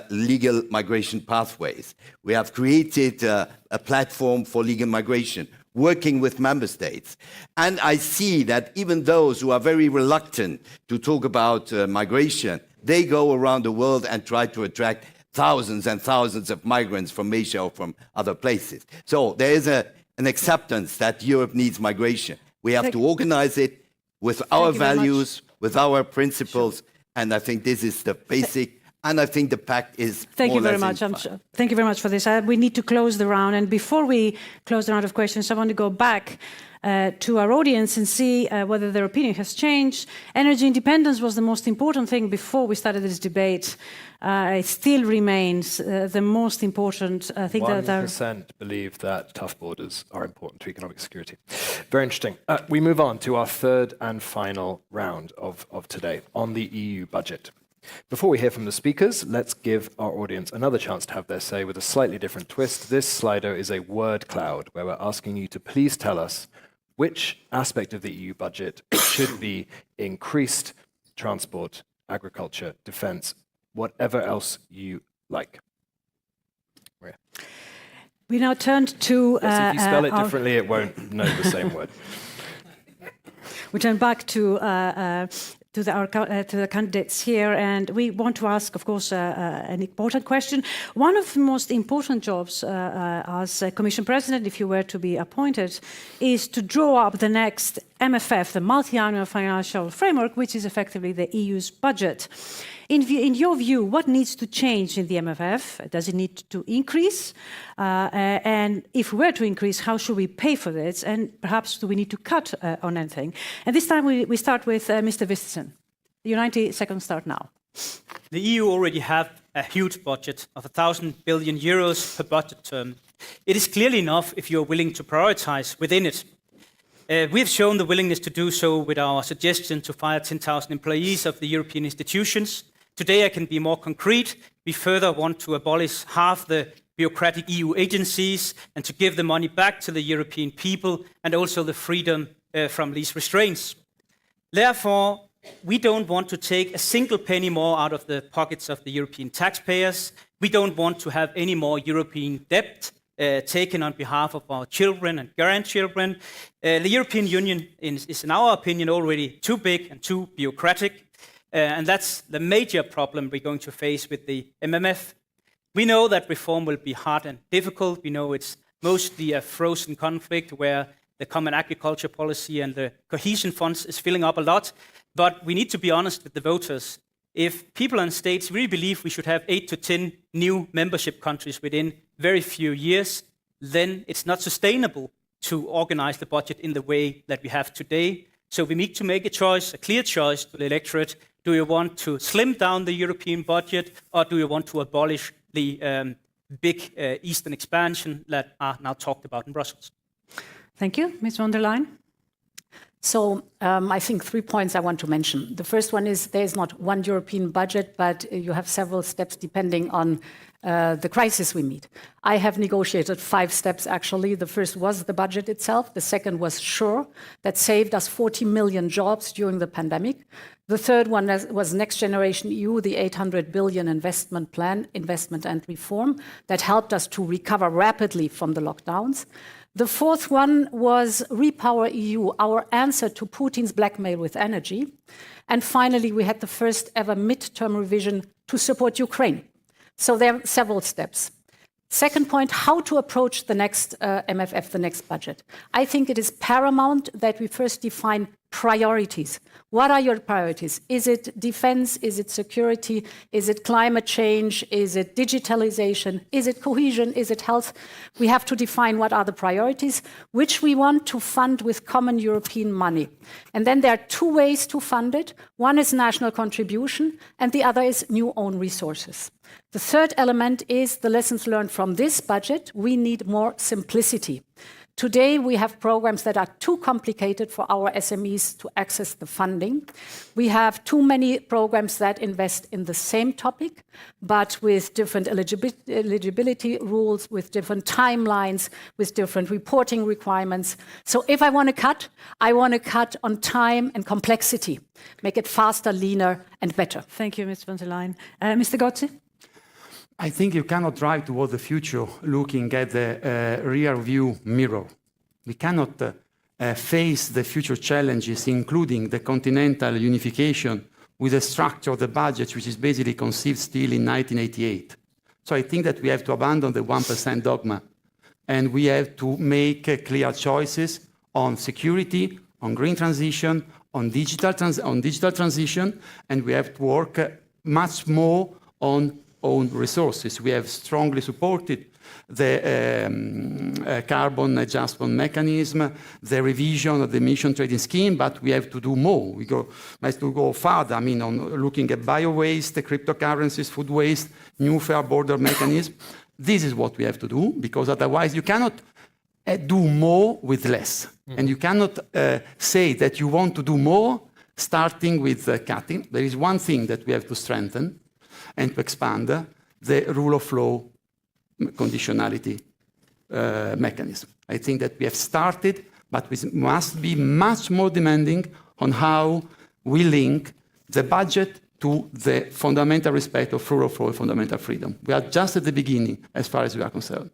legal migration pathways. We have created a platform for legal migration, working with member states. And I see that even those who are very reluctant to talk about migration, they go around the world and try to attract thousands and thousands of migrants from Asia or from other places. So there is an acceptance that Europe needs migration. We have to organize it with our values, with our principles, and I think this is the basic. And I think the pact is Thank more you or very less much. Thank you very much for this. We need to close the round. And before we close the round of questions, I want to go back to our audience and see whether their opinion has changed. Energy independence was the most important thing before we started this debate. It still remains the most important thing. 1% believe that tough borders are important to economic security. Very interesting. We move on to our third and final round of today on the EU budget. Before we hear from the speakers, let's give our audience another chance to have their say with a slightly different twist. This Slido is a word cloud where we're asking you to please tell us which aspect of the EU budget should be increased: transport, agriculture, defense, whatever else you like. Maria. We now turned to. Yes, if you spell it our- differently, it won't know the same word. We turn back to the candidates here, and we want to ask, of course, an important question. One of the most important jobs as Commission President, if you were to be appointed, is to draw up the next MFF, the Multi-Annual Financial Framework, which is effectively the EU's budget. In your view, what needs to change in the MFF? Does it need to increase? And if we were to increase, how should we pay for this? And perhaps do we need to cut on anything? And this time we start with Mr. Vistisen. Your 90 seconds start now. The EU already have a huge budget of 1,000 billion euros per budget term. It is clearly enough if you are willing to prioritize within it. We have shown the willingness to do so with our suggestion to fire 10,000 employees of the European institutions. Today I can be more concrete. We further want to abolish half the bureaucratic EU agencies and to give the money back to the European people and also the freedom from these restraints. Therefore, we don't want to take a single penny more out of the pockets of the European taxpayers. We don't want to have any more European debt taken on behalf of our children and grandchildren. The European Union is, in our opinion, already too big and too bureaucratic. And that's the major problem we're going to face with the MMF. We know that reform will be hard and difficult. We know it's mostly a frozen conflict where the common agriculture policy and the cohesion funds is filling up a lot. But we need to be honest with the voters. If people and states really believe we should have 8 to 10 new membership countries within very few years, then it's not sustainable to organize the budget in the way that we have today. So we need to make a choice, a clear choice to the electorate. Do you want to slim down the European budget, or do you want to abolish the big Eastern expansion that are now talked about in Brussels? Thank you. Ms. von der Leyen? So I think 3 points I want to mention. The first one is there is not one European budget, but you have several steps depending on the crisis we meet. I have negotiated 5 steps, actually. The first was the budget itself. The second was SURE, that saved us 40 million jobs during the pandemic. The third one was Next Generation EU, the 800 billion investment plan, investment and reform, that helped us to recover rapidly from the lockdowns. The fourth one was Repower EU, our answer to Putin's blackmail with energy. And finally, we had the first ever midterm revision to support Ukraine. So there are several steps. Second point, how to approach the next MFF, the next budget. I think it is paramount that we first define priorities. What are your priorities? Is it defense? Is it security? Is it climate change? Is it digitalization? Is it cohesion? Is it health? We have to define what are the priorities, which we want to fund with common European money. And then there are 2 ways to fund it. One is national contribution, and the other is new own resources. The third element is the lessons learned from this budget. We need more simplicity. Today, we have programs that are too complicated for our SMEs to access the funding. We have too many programs that invest in the same topic, but with different eligibility rules, with different timelines, with different reporting requirements. So if I want to cut on time and complexity, make it faster, leaner, and better. Thank you, Ms. von der Leyen. Mr. Gozzi? I think you cannot drive toward the future looking at the rear view mirror. We cannot face the future challenges, including the continental unification, with a structure of the budget which is basically conceived still in 1988. So I think that we have to abandon the 1% dogma, and we have to make clear choices on security, on green transition, on digital transition, and we have to work much more on own resources. We have strongly supported the carbon adjustment mechanism, the revision of the emission trading scheme, but we have to do more. We have to go further. I mean, on looking at bio-waste, cryptocurrencies, food waste, new fair border mechanism. This is what we have to do, because otherwise you cannot do more with less. And you cannot say that you want to do more starting with cutting. There is one thing that we have to strengthen and to expand, the rule of law conditionality mechanism. I think that we have started, but we must be much more demanding on how we link the budget to the fundamental respect of rule of law and fundamental freedom. We are just at the beginning as far as we are concerned.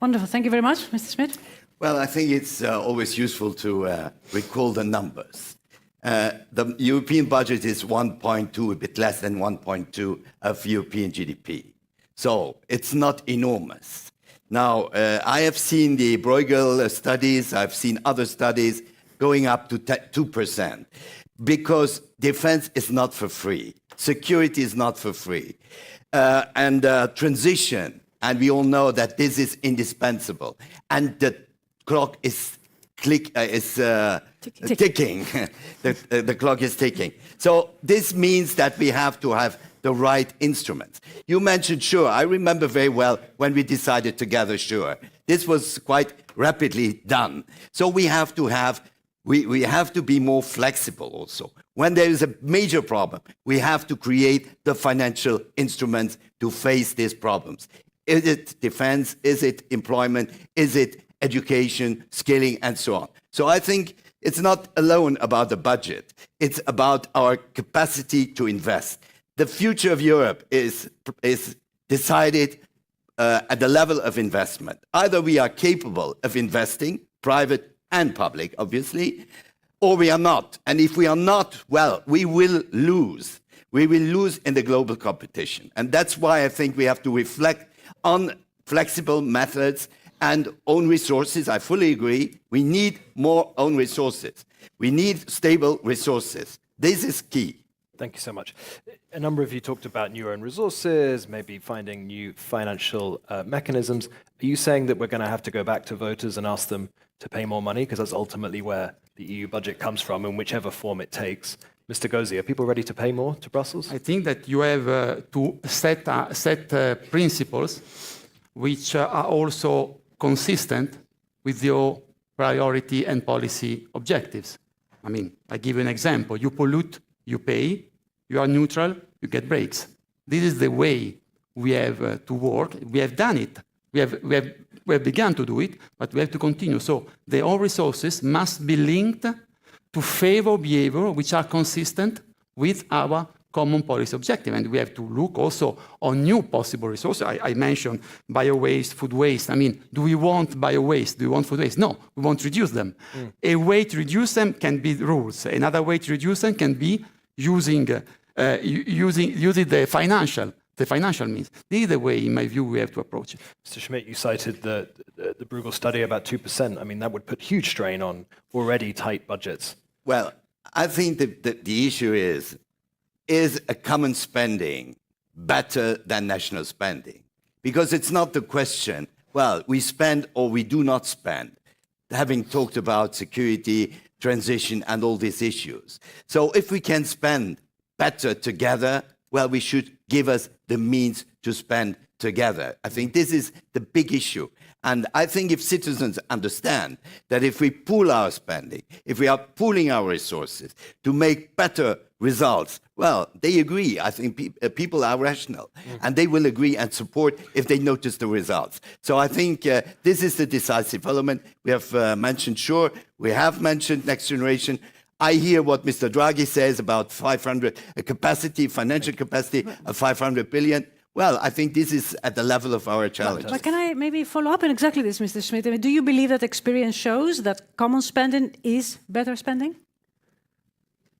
Wonderful. Thank you very much, Mr. Schmidt. Well, I think it's always useful to recall the numbers. The European budget is 1.2, a bit less than 1.2 of European GDP. So it's not enormous. Now, I have seen the Bruegel studies, I've seen other studies going up to 2%, because defense is not for free. Security is not for free. And transition, and we all know that this is indispensable. And the clock is ticking. The clock is ticking. So this means that we have to have the right instruments. You mentioned SURE. I remember very well when we decided to gather SURE. This was quite rapidly done. So we have to be more flexible also. When there is a major problem, we have to create the financial instruments to face these problems. Is it defense? Is it employment? Is it education, skilling, and so on? So I think it's not alone about the budget. It's about our capacity to invest. The future of Europe is decided at the level of investment. Either we are capable of investing, private and public, obviously, or we are not. And if we are not, well, we will lose. We will lose in the global competition. And that's why I think we have to reflect on flexible methods and own resources. I fully agree. We need more own resources. We need stable resources. This is key. Thank you so much. A number of you talked about new own resources, maybe finding new financial mechanisms. Are you saying that we're going to have to go back to voters and ask them to pay more money? Because that's ultimately where the EU budget comes from, in whichever form it takes. Mr. Gozzi, are people ready to pay more to Brussels? I think that you have to set principles which are also consistent with your priority and policy objectives. I mean, I give you an example. You pollute, you pay. You are neutral, you get breaks. This is the way we have to work. We have done it. We have begun to do it, but we have to continue. So the own resources must be linked to favor behavior which are consistent with our common policy objective. And we have to look also on new possible resources. I mentioned bio-waste, food waste. I mean, do we want bio-waste? Do we want food waste? No, we want to reduce them. A way to reduce them can be rules. Another way to reduce them can be using the financial means. This is the way, in my view, we have to approach it. Mr. Schmidt, you cited the Bruegel study about 2%. I mean, that would put huge strain on already tight budgets. Well, I think that the issue is a common spending better than national spending? Because it's not the question, well, we spend or we do not spend, having talked about security, transition, and all these issues. So if we can spend better together, well, we should give us the means to spend together. I think this is the big issue. And I think if citizens understand that if we pool our spending, if we are pooling our resources to make better results, well, they agree. I think people are rational, and they will agree and support if they notice the results. So I think this is the decisive element. We have mentioned SURE. We have mentioned Next Generation. I hear what Mr. Draghi says about 500 capacity, financial capacity of 500 billion. Well, I think this is at the level of our challenge. But can I maybe follow up on exactly this, Mr. Schmidt? I mean, do you believe that experience shows that common spending is better spending?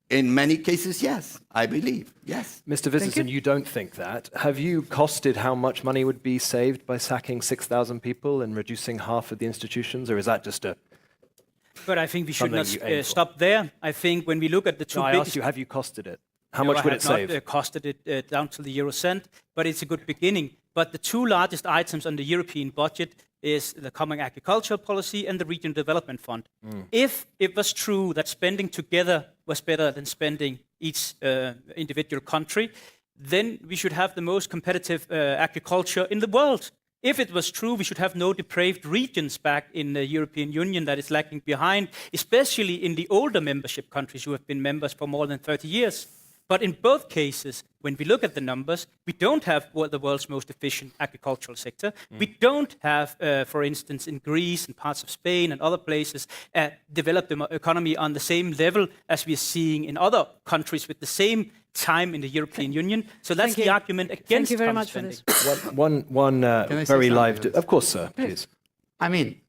In many cases, yes, I believe, yes. Mr. Vistisen, you don't think that. Have you costed how much money would be saved by sacking 6,000 people and reducing half of the institutions, or is that just a... But I think we should Something you aim not for. stop there. I think when we look at the two No, I biggest... asked you, have you costed it? How No, much I would it have not, save? costed it down to the euro cent, but it's a good beginning. But the two largest items on the European budget is the Common Agricultural Policy and the Regional Development Fund. If it was true that spending together was better than spending each individual country, then we should have the most competitive agriculture in the world. If it was true, we should have no depraved regions back in the European Union that is lagging behind, especially in the older membership countries who have been members for more than 30 years. But in both cases, when we look at the numbers, we don't have the world's most efficient agricultural sector. We don't have, for instance, in Greece and parts of Spain and other places, developed economy on the same level as we are seeing in other countries with the same time in the European Union. So that's the argument against Thank you very common much for spending. this. One Can I say very something live. on this? Of course, sir. Please. I mean,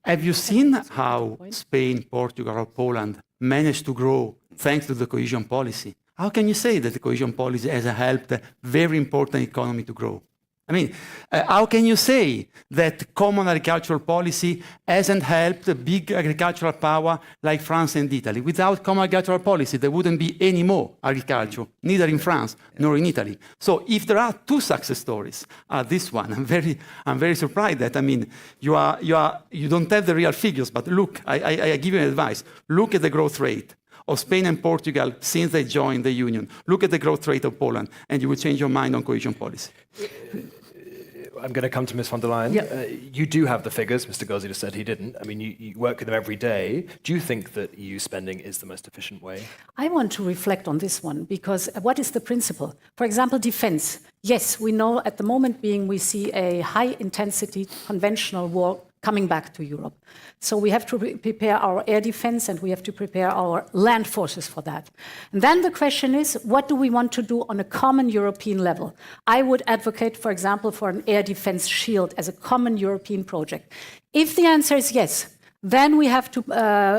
have you seen how Spain, Portugal, or Poland managed to grow thanks to the cohesion policy? How can you say that the cohesion policy has helped a very important economy to grow? I mean, how can you say that common agricultural policy hasn't helped a big agricultural power like France and Italy? Without common agricultural policy, there wouldn't be any more agriculture, neither in France nor in Italy. So if there are two success stories, this one, I'm very surprised that, I mean, you don't have the real figures, but look, I give you advice. Look at the growth rate of Spain and Portugal since they joined the Union. Look at the growth rate of Poland, and you will change your mind on cohesion policy. I'm going to come to Ms. von der Leyen. You do have the figures. Mr. Gozzi just said he didn't. I mean, you work with them every day. Do you think that EU spending is the most efficient way? I want to reflect on this one because what is the principle? For example, defense. Yes, we know at the moment we see a high intensity conventional war coming back to Europe. So we have to prepare our air defense and we have to prepare our land forces for that. And then the question is, what do we want to do on a common European level? I would advocate, for example, for an air defense shield as a common European project. If the answer is yes, then we have to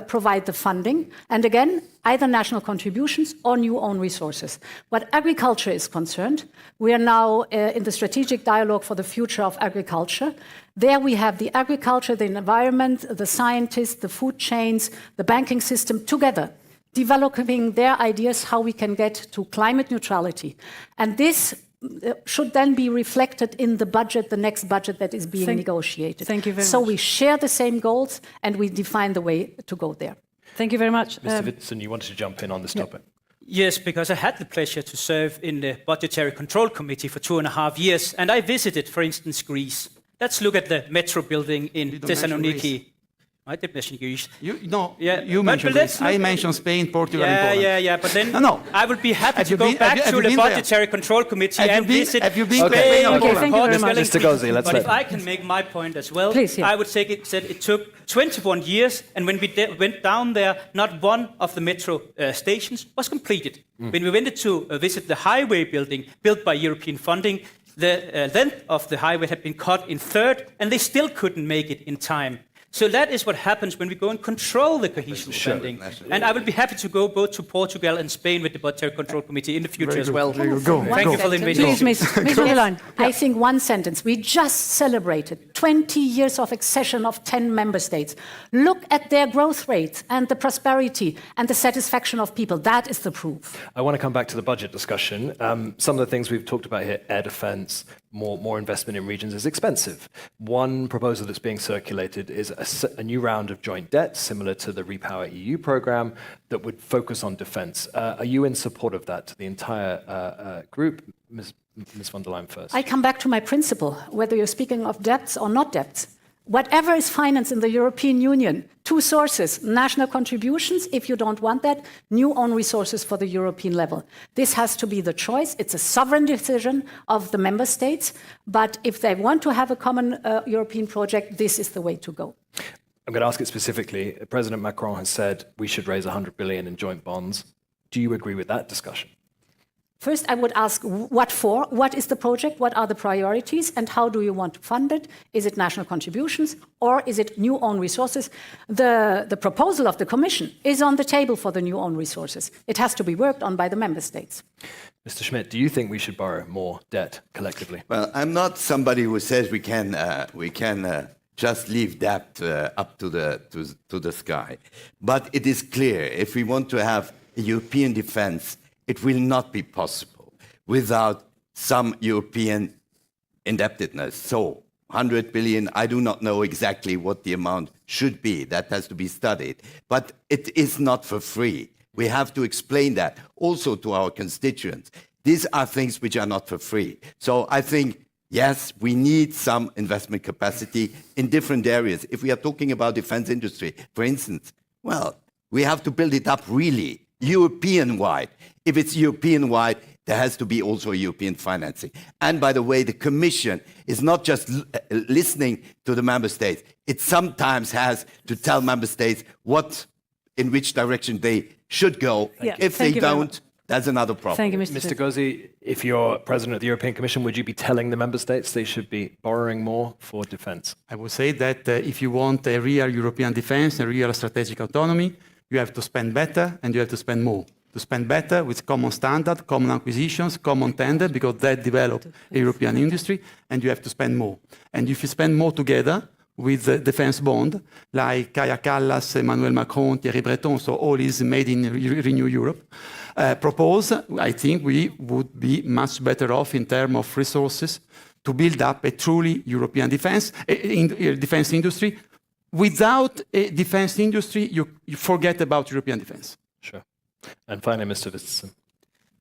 provide the funding. And again, either national contributions or new own resources. What agriculture is concerned, we are now in the strategic dialogue for the future of agriculture. There we have the agriculture, the environment, the scientists, the food chains, the banking system together, developing their ideas how we can get to climate neutrality. And this should then be reflected in the budget, the next budget that is being negotiated. Thank you very so much. we share the same goals and we define the way to go there. Thank you very much. Mr. Whitson, you wanted to jump in on this topic. Yes, because I had the pleasure to serve in the Budgetary Control Committee for 2.5 years, and I visited, for instance, Greece. Let's look at the metro building in Thessaloniki. I did mention Greece. You mentioned Greece. I mentioned Spain, Portugal, and Poland. Yeah, but then No. I would be happy Have to you go been- back have you to the been there? Budgetary Control Committee Have you and been- visit have you been Spain, to Spain or Okay, Poland? thank you very much. Mr. Gozzi, let's But let- if I can make my point as well, Please, yeah. I would say it took 21 years, and when we went down there, not one of the metro stations was completed. When we went to visit the highway building built by European funding, the length of the highway had been cut in third, and they still couldn't make it in time. So that is what happens when we go and control the cohesion spending. And I will be happy to go both to Portugal and Spain with the Budgetary Control Committee in the future as well. Very good. Go. Thank you for the invitation. Please, Ms. von der Leyen. I think one sentence. We just celebrated 20 years of accession of 10 member states. Look at their growth rates and the prosperity and the satisfaction of people. That is the proof. I want to come back to the budget discussion. Some of the things we've talked about here, air defense, more investment in regions is expensive. One proposal that's being circulated is a new round of joint debt, similar to the Repower EU program, that would focus on defense. Are you in support of that, the entire group? Ms. von der Leyen first. I come back to my principle, whether you're speaking of debts or not debts. Whatever is financed in the European Union, two sources, national contributions, if you don't want that, new own resources for the European level. This has to be the choice. It's a sovereign decision of the member states. But if they want to have a common European project, this is the way to go. I'm going to ask it specifically. President Macron has said we should raise 100 billion in joint bonds. Do you agree with that discussion? First, I would ask what for? What is the project? What are the priorities? And how do you want to fund it? Is it national contributions or is it new own resources? The proposal of the Commission is on the table for the new own resources. It has to be worked on by the member states. Mr. Schmidt, do you think we should borrow more debt collectively? Well, I'm not somebody who says we can just leave debt up to the sky. But it is clear if we want to have a European defense, it will not be possible without some European indebtedness. So 100 billion, I do not know exactly what the amount should be. That has to be studied. But it is not for free. We have to explain that also to our constituents. These are things which are not for free. So I think Yes, we need some investment capacity in different areas. If we are talking about defense industry, for instance, well, we have to build it up really European-wide. If it's European-wide, there has to be also European financing. And by the way, the Commission is not just listening to the member states. It sometimes has to tell member states in which direction they should go. Yeah, If thank they you very don't, much. that's another problem. Thank you, Mr. Mr. Smith. Gozzi, if you're president of the European Commission, would you be telling the member states they should be borrowing more for defense? I would say that if you want a real European defense, a real strategic autonomy, you have to spend better and you have to spend more. To spend better with common standard, common acquisitions, common tender, because that develop a European industry, and you have to spend more. And if you spend more together with the defense bond, like Kaja Kallas, Emmanuel Macron, Thierry Breton, so all is made in Renew Europe, propose, I think we would be much better off in terms of resources to build up a truly European defense industry. Without a defense industry, you forget about European defense. Sure. And finally, Mr. Vistisen.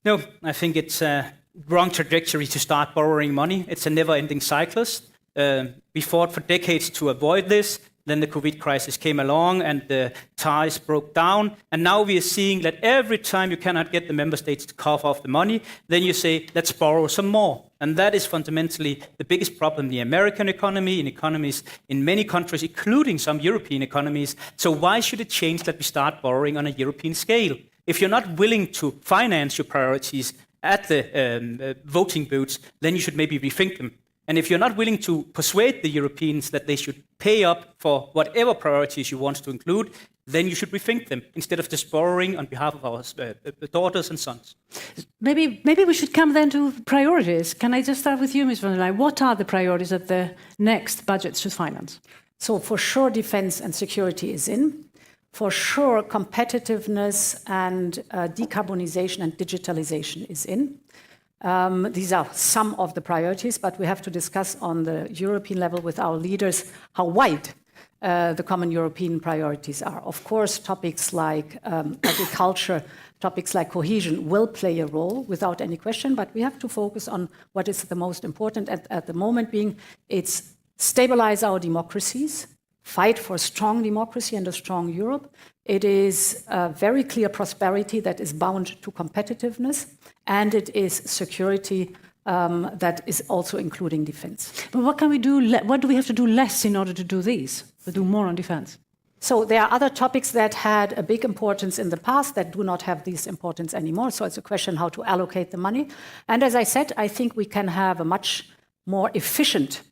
No, I think it's a wrong trajectory to start borrowing money. It's a never-ending cyclist. We fought for decades to avoid this. Then the COVID crisis came along and the ties broke down. And now we are seeing that every time you cannot get the member states to cough off the money, then you say, let's borrow some more. And that is fundamentally the biggest problem in the American economy, in economies in many countries, including some European economies. So why should it change that we start borrowing on a European scale? If you're not willing to finance your priorities at the voting booths, then you should maybe rethink them. And if you're not willing to persuade the Europeans that they should pay up for whatever priorities you want to include, then you should rethink them instead of just borrowing on behalf of our daughters and sons. Maybe we should come then to priorities. Can I just start with you, Ms. von der Leyen? What are the priorities that the next budget should finance? So for sure, defense and security is in. For sure, competitiveness and decarbonization and digitalization is in. These are some of the priorities, but we have to discuss on the European level with our leaders how wide the common European priorities are. Of course, topics like agriculture, topics like cohesion will play a role without any question, but we have to focus on what is the most important at the moment being it's stabilize our democracies, fight for strong democracy and a strong Europe. It is very clear prosperity that is bound to competitiveness, and it is security that is also including defense. But what can we do? What do we have to do less in order to do these? To do more on defense? So there are other topics that had a big importance in the past that do not have this importance anymore. So it's a question how to allocate the money. And as I said, I think we can have a much more efficient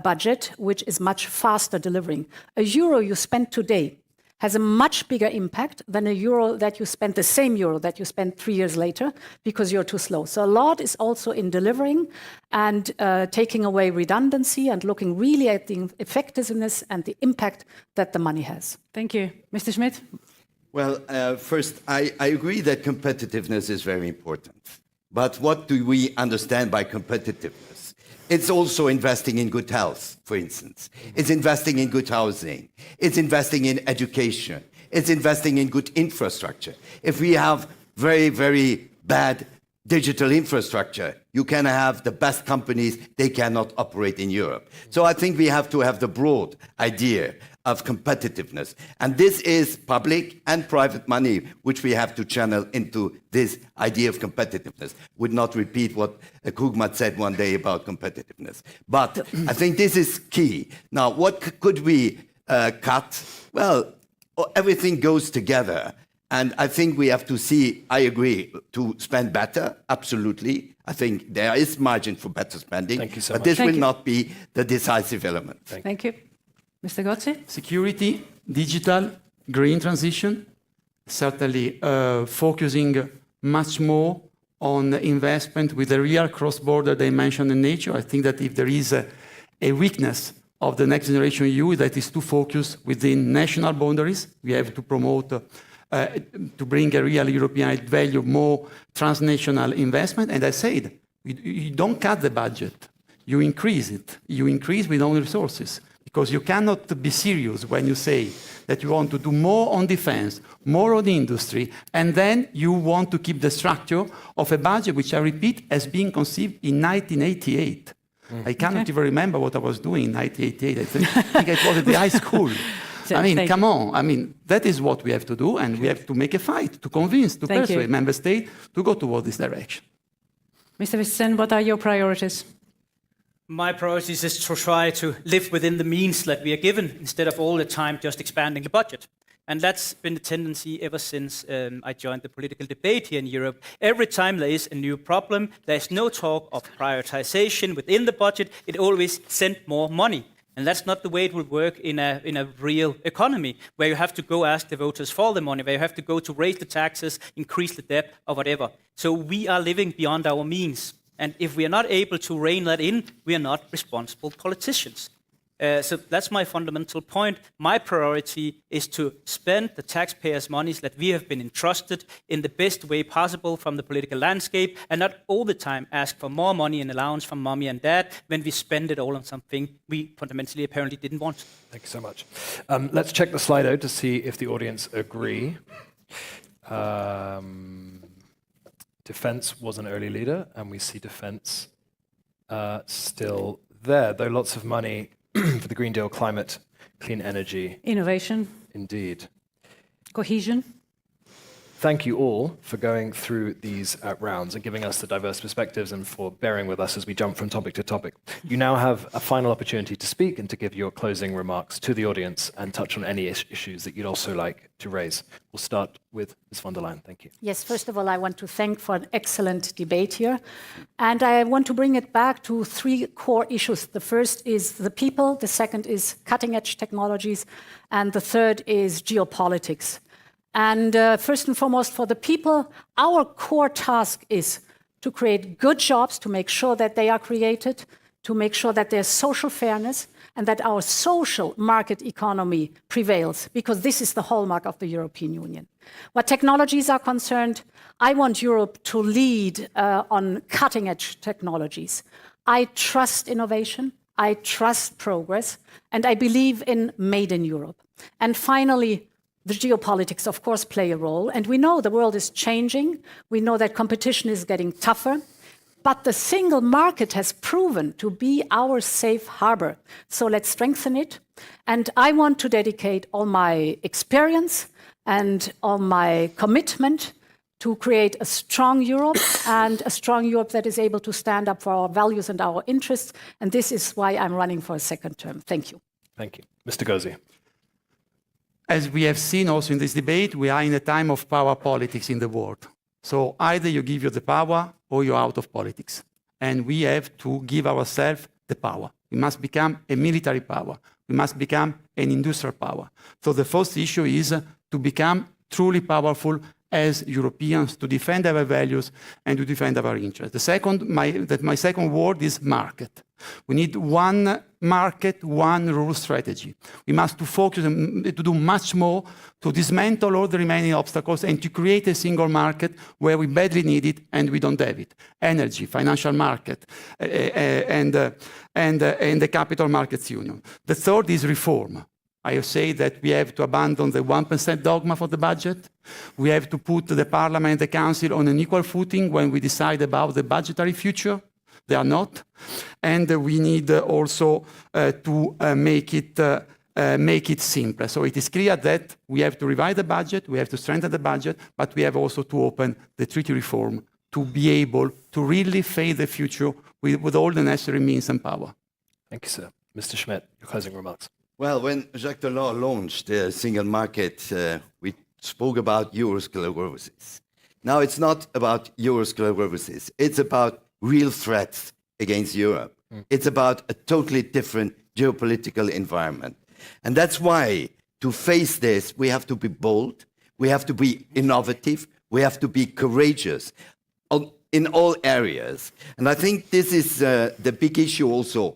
budget, which is much faster delivering. A euro you spend today has a much bigger impact than a euro that you spend, the same euro that you spend 3 years later, because you're too slow. So a lot is also in delivering and taking away redundancy and looking really at the effectiveness and the impact that the money has. Thank you. Mr. Schmidt? Well, first, I agree that competitiveness is very important. But what do we understand by competitiveness? It's also investing in good health, for instance. It's investing in good housing. It's investing in education. It's investing in good infrastructure. If we have very, very bad digital infrastructure, you can have the best companies, they cannot operate in Europe. So I think we have to have the broad idea of competitiveness. And this is public and private money, which we have to channel into this idea of competitiveness. Would not repeat what Krugman said one day about competitiveness. But I think this is key. Now, what could we cut? Well, everything goes together. And I think we have to see, I agree, to spend better, absolutely. I think there is margin for better spending. Thank you so but much. this Thank will you. not be the decisive element. Thank you. Mr. Gozzi? Security, digital, green transition, certainly focusing much more on investment with a real cross-border dimension in nature. I think that if there is a weakness of the next generation EU, that is to focus within national boundaries. We have to promote, to bring a real European value, more transnational investment. And I said, you don't cut the budget, you increase it. You increase with own resources. Because you cannot be serious when you say that you want to do more on defense, more on industry, and then you want to keep the structure of a budget which, I repeat, has been conceived in 1988. I cannot Okay. even remember what I was doing in 1988. I think it was at the high school. So, I mean, thank come on. I mean, that is what we have to do, and we have to make a fight to convince, to Thank you. persuade member states to go toward this direction. Mr. Vistisen, what are your priorities? My priorities is to try to live within the means that we are given instead of all the time just expanding the budget. And that's been the tendency ever since I joined the political debate here in Europe. Every time there is a new problem, there's no talk of prioritization within the budget. It always sent more money. And that's not the way it will work in a real economy, where you have to go ask the voters for the money, where you have to go to raise the taxes, increase the debt, or whatever. So we are living beyond our means. And if we are not able to rein that in, we are not responsible politicians. So that's my fundamental point. My priority is to spend the taxpayers' monies that we have been entrusted in the best way possible from the political landscape, and not all the time ask for more money and allowance from mommy and dad when we spend it all on something we fundamentally apparently didn't want. Thank you so much. Let's check the Slido to see if the audience agree. Defense was an early leader, and we see defense still there, though lots of money for the Green Deal, climate, clean energy, Innovation, indeed. cohesion. Thank you all for going through these rounds and giving us the diverse perspectives and for bearing with us as we jump from topic to topic. You now have a final opportunity to speak and to give your closing remarks to the audience and touch on any issues that you'd also like to raise. We'll start with Ms. von der Leyen. Thank you. Yes, first of all, I want to thank for an excellent debate here. And I want to bring it back to three core issues. The first is the people, the second is cutting-edge technologies, and the third is geopolitics. And first and foremost, for the people, our core task is to create good jobs, to make sure that they are created, to make sure that there's social fairness, and that our social market economy prevails, because this is the hallmark of the European Union. What technologies are concerned, I want Europe to lead on cutting-edge technologies. I trust innovation, I trust progress, and I believe in Made in Europe. And finally, the geopolitics, of course, play a role. And we know the world is changing. We know that competition is getting tougher. But the single market has proven to be our safe harbor. So let's strengthen it. And I want to dedicate all my experience and all my commitment to create a strong Europe, and a strong Europe that is able to stand up for our values and our interests. And this is why I'm running for a second term. Thank you. Thank you. Mr. Gozzi. As we have seen also in this debate, we are in a time of power politics in the world. So either you give you the power or you're out of politics. And we have to give ourselves the power. We must become a military power. We must become an industrial power. So the first issue is to become truly powerful as Europeans, to defend our values and to defend our interests. The second, my second word is market. We need one market, one rule strategy. We must to focus and to do much more to dismantle all the remaining obstacles and to create a single market where we badly need it and we don't have it. Energy, financial market, and the capital markets union. The third is reform. I say that we have to abandon the 1% dogma for the budget. We have to put the Parliament and the Council on an equal footing when we decide about the budgetary future. They are not. And we need also to make it simpler. So it is clear that we have to revise the budget, we have to strengthen the budget, but we have also to open the treaty reform to be able to really face the future with all the necessary means and power. Thank you, sir. Mr. Schmidt, your closing remarks. Well, when Jacques Delors launched the single market, we spoke about eurosclerosis. Now it's not about eurosclerosis. It's about real threats against Europe. It's about a totally different geopolitical environment. And that's why, to face this, we have to be bold, we have to be innovative, we have to be courageous in all areas. And I think this is the big issue also.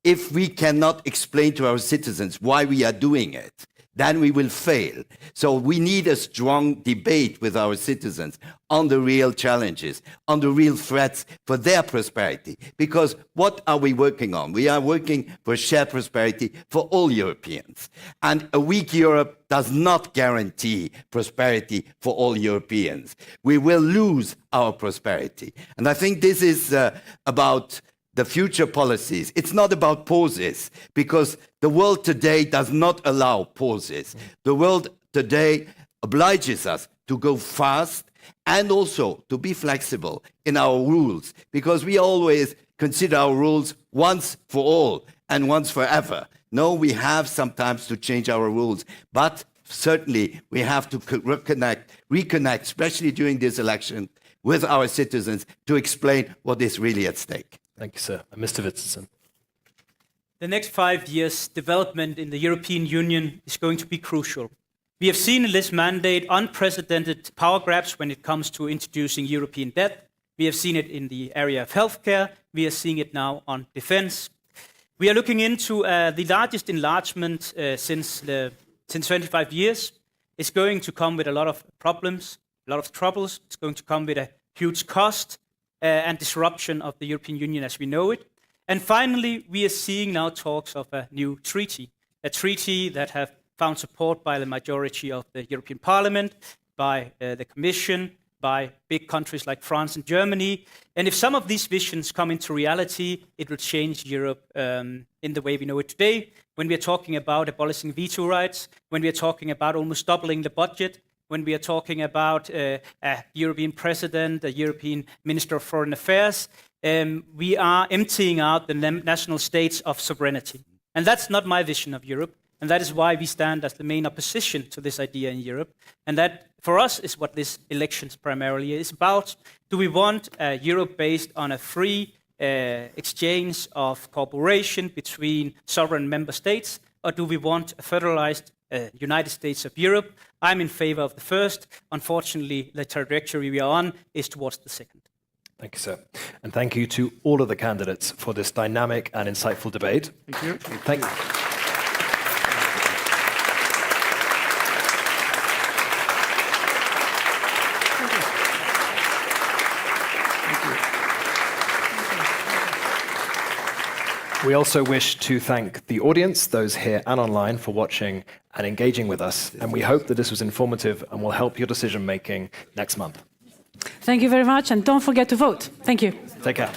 If we cannot explain to our citizens why we are doing it, then we will fail. So we need a strong debate with our citizens on the real challenges, on the real threats for their prosperity. Because what are we working on? We are working for shared prosperity for all Europeans. And a weak Europe does not guarantee prosperity for all Europeans. We will lose our prosperity. And I think this is about the future policies. It's not about pauses, because the world today does not allow pauses. The world today obliges us to go fast and also to be flexible in our rules, because we always consider our rules once for all and once forever. No, we have sometimes to change our rules, but certainly we have to reconnect, especially during this election, with our citizens to explain what is really at stake. Thank you, sir. And Mr. Witzenson. The next 5 years' development in the European Union is going to be crucial. We have seen in this mandate unprecedented power grabs when it comes to introducing European debt. We have seen it in the area of healthcare. We are seeing it now on defense. We are looking into the largest enlargement since 25 years. It's going to come with a lot of problems, a lot of troubles. It's going to come with a huge cost and disruption of the European Union as we know it. And finally, we are seeing now talks of a new treaty, a treaty that have found support by the majority of the European Parliament, by the Commission, by big countries like France and Germany. And if some of these visions come into reality, it will change Europe in the way we know it today. When we are talking about abolishing veto rights, when we are talking about almost doubling the budget, when we are talking about a European president, a European Minister of Foreign Affairs, we are emptying out the national states of sovereignty. And that's not my vision of Europe. And that is why we stand as the main opposition to this idea in Europe. And that, for us, is what this election primarily is about. Do we want a Europe based on a free exchange of cooperation between sovereign member states? Or do we want a federalized United States of Europe? I'm in favor of the first. Unfortunately, the trajectory we are on is towards the second. Thank you, sir. And thank you to all of the candidates for this dynamic and insightful debate. Thank you. Thank you. We also wish to thank the audience, those here and online, for watching and engaging with us. And we hope that this was informative and will help your decision making next month. Thank you very much, and don't forget to vote. Thank you. Take care.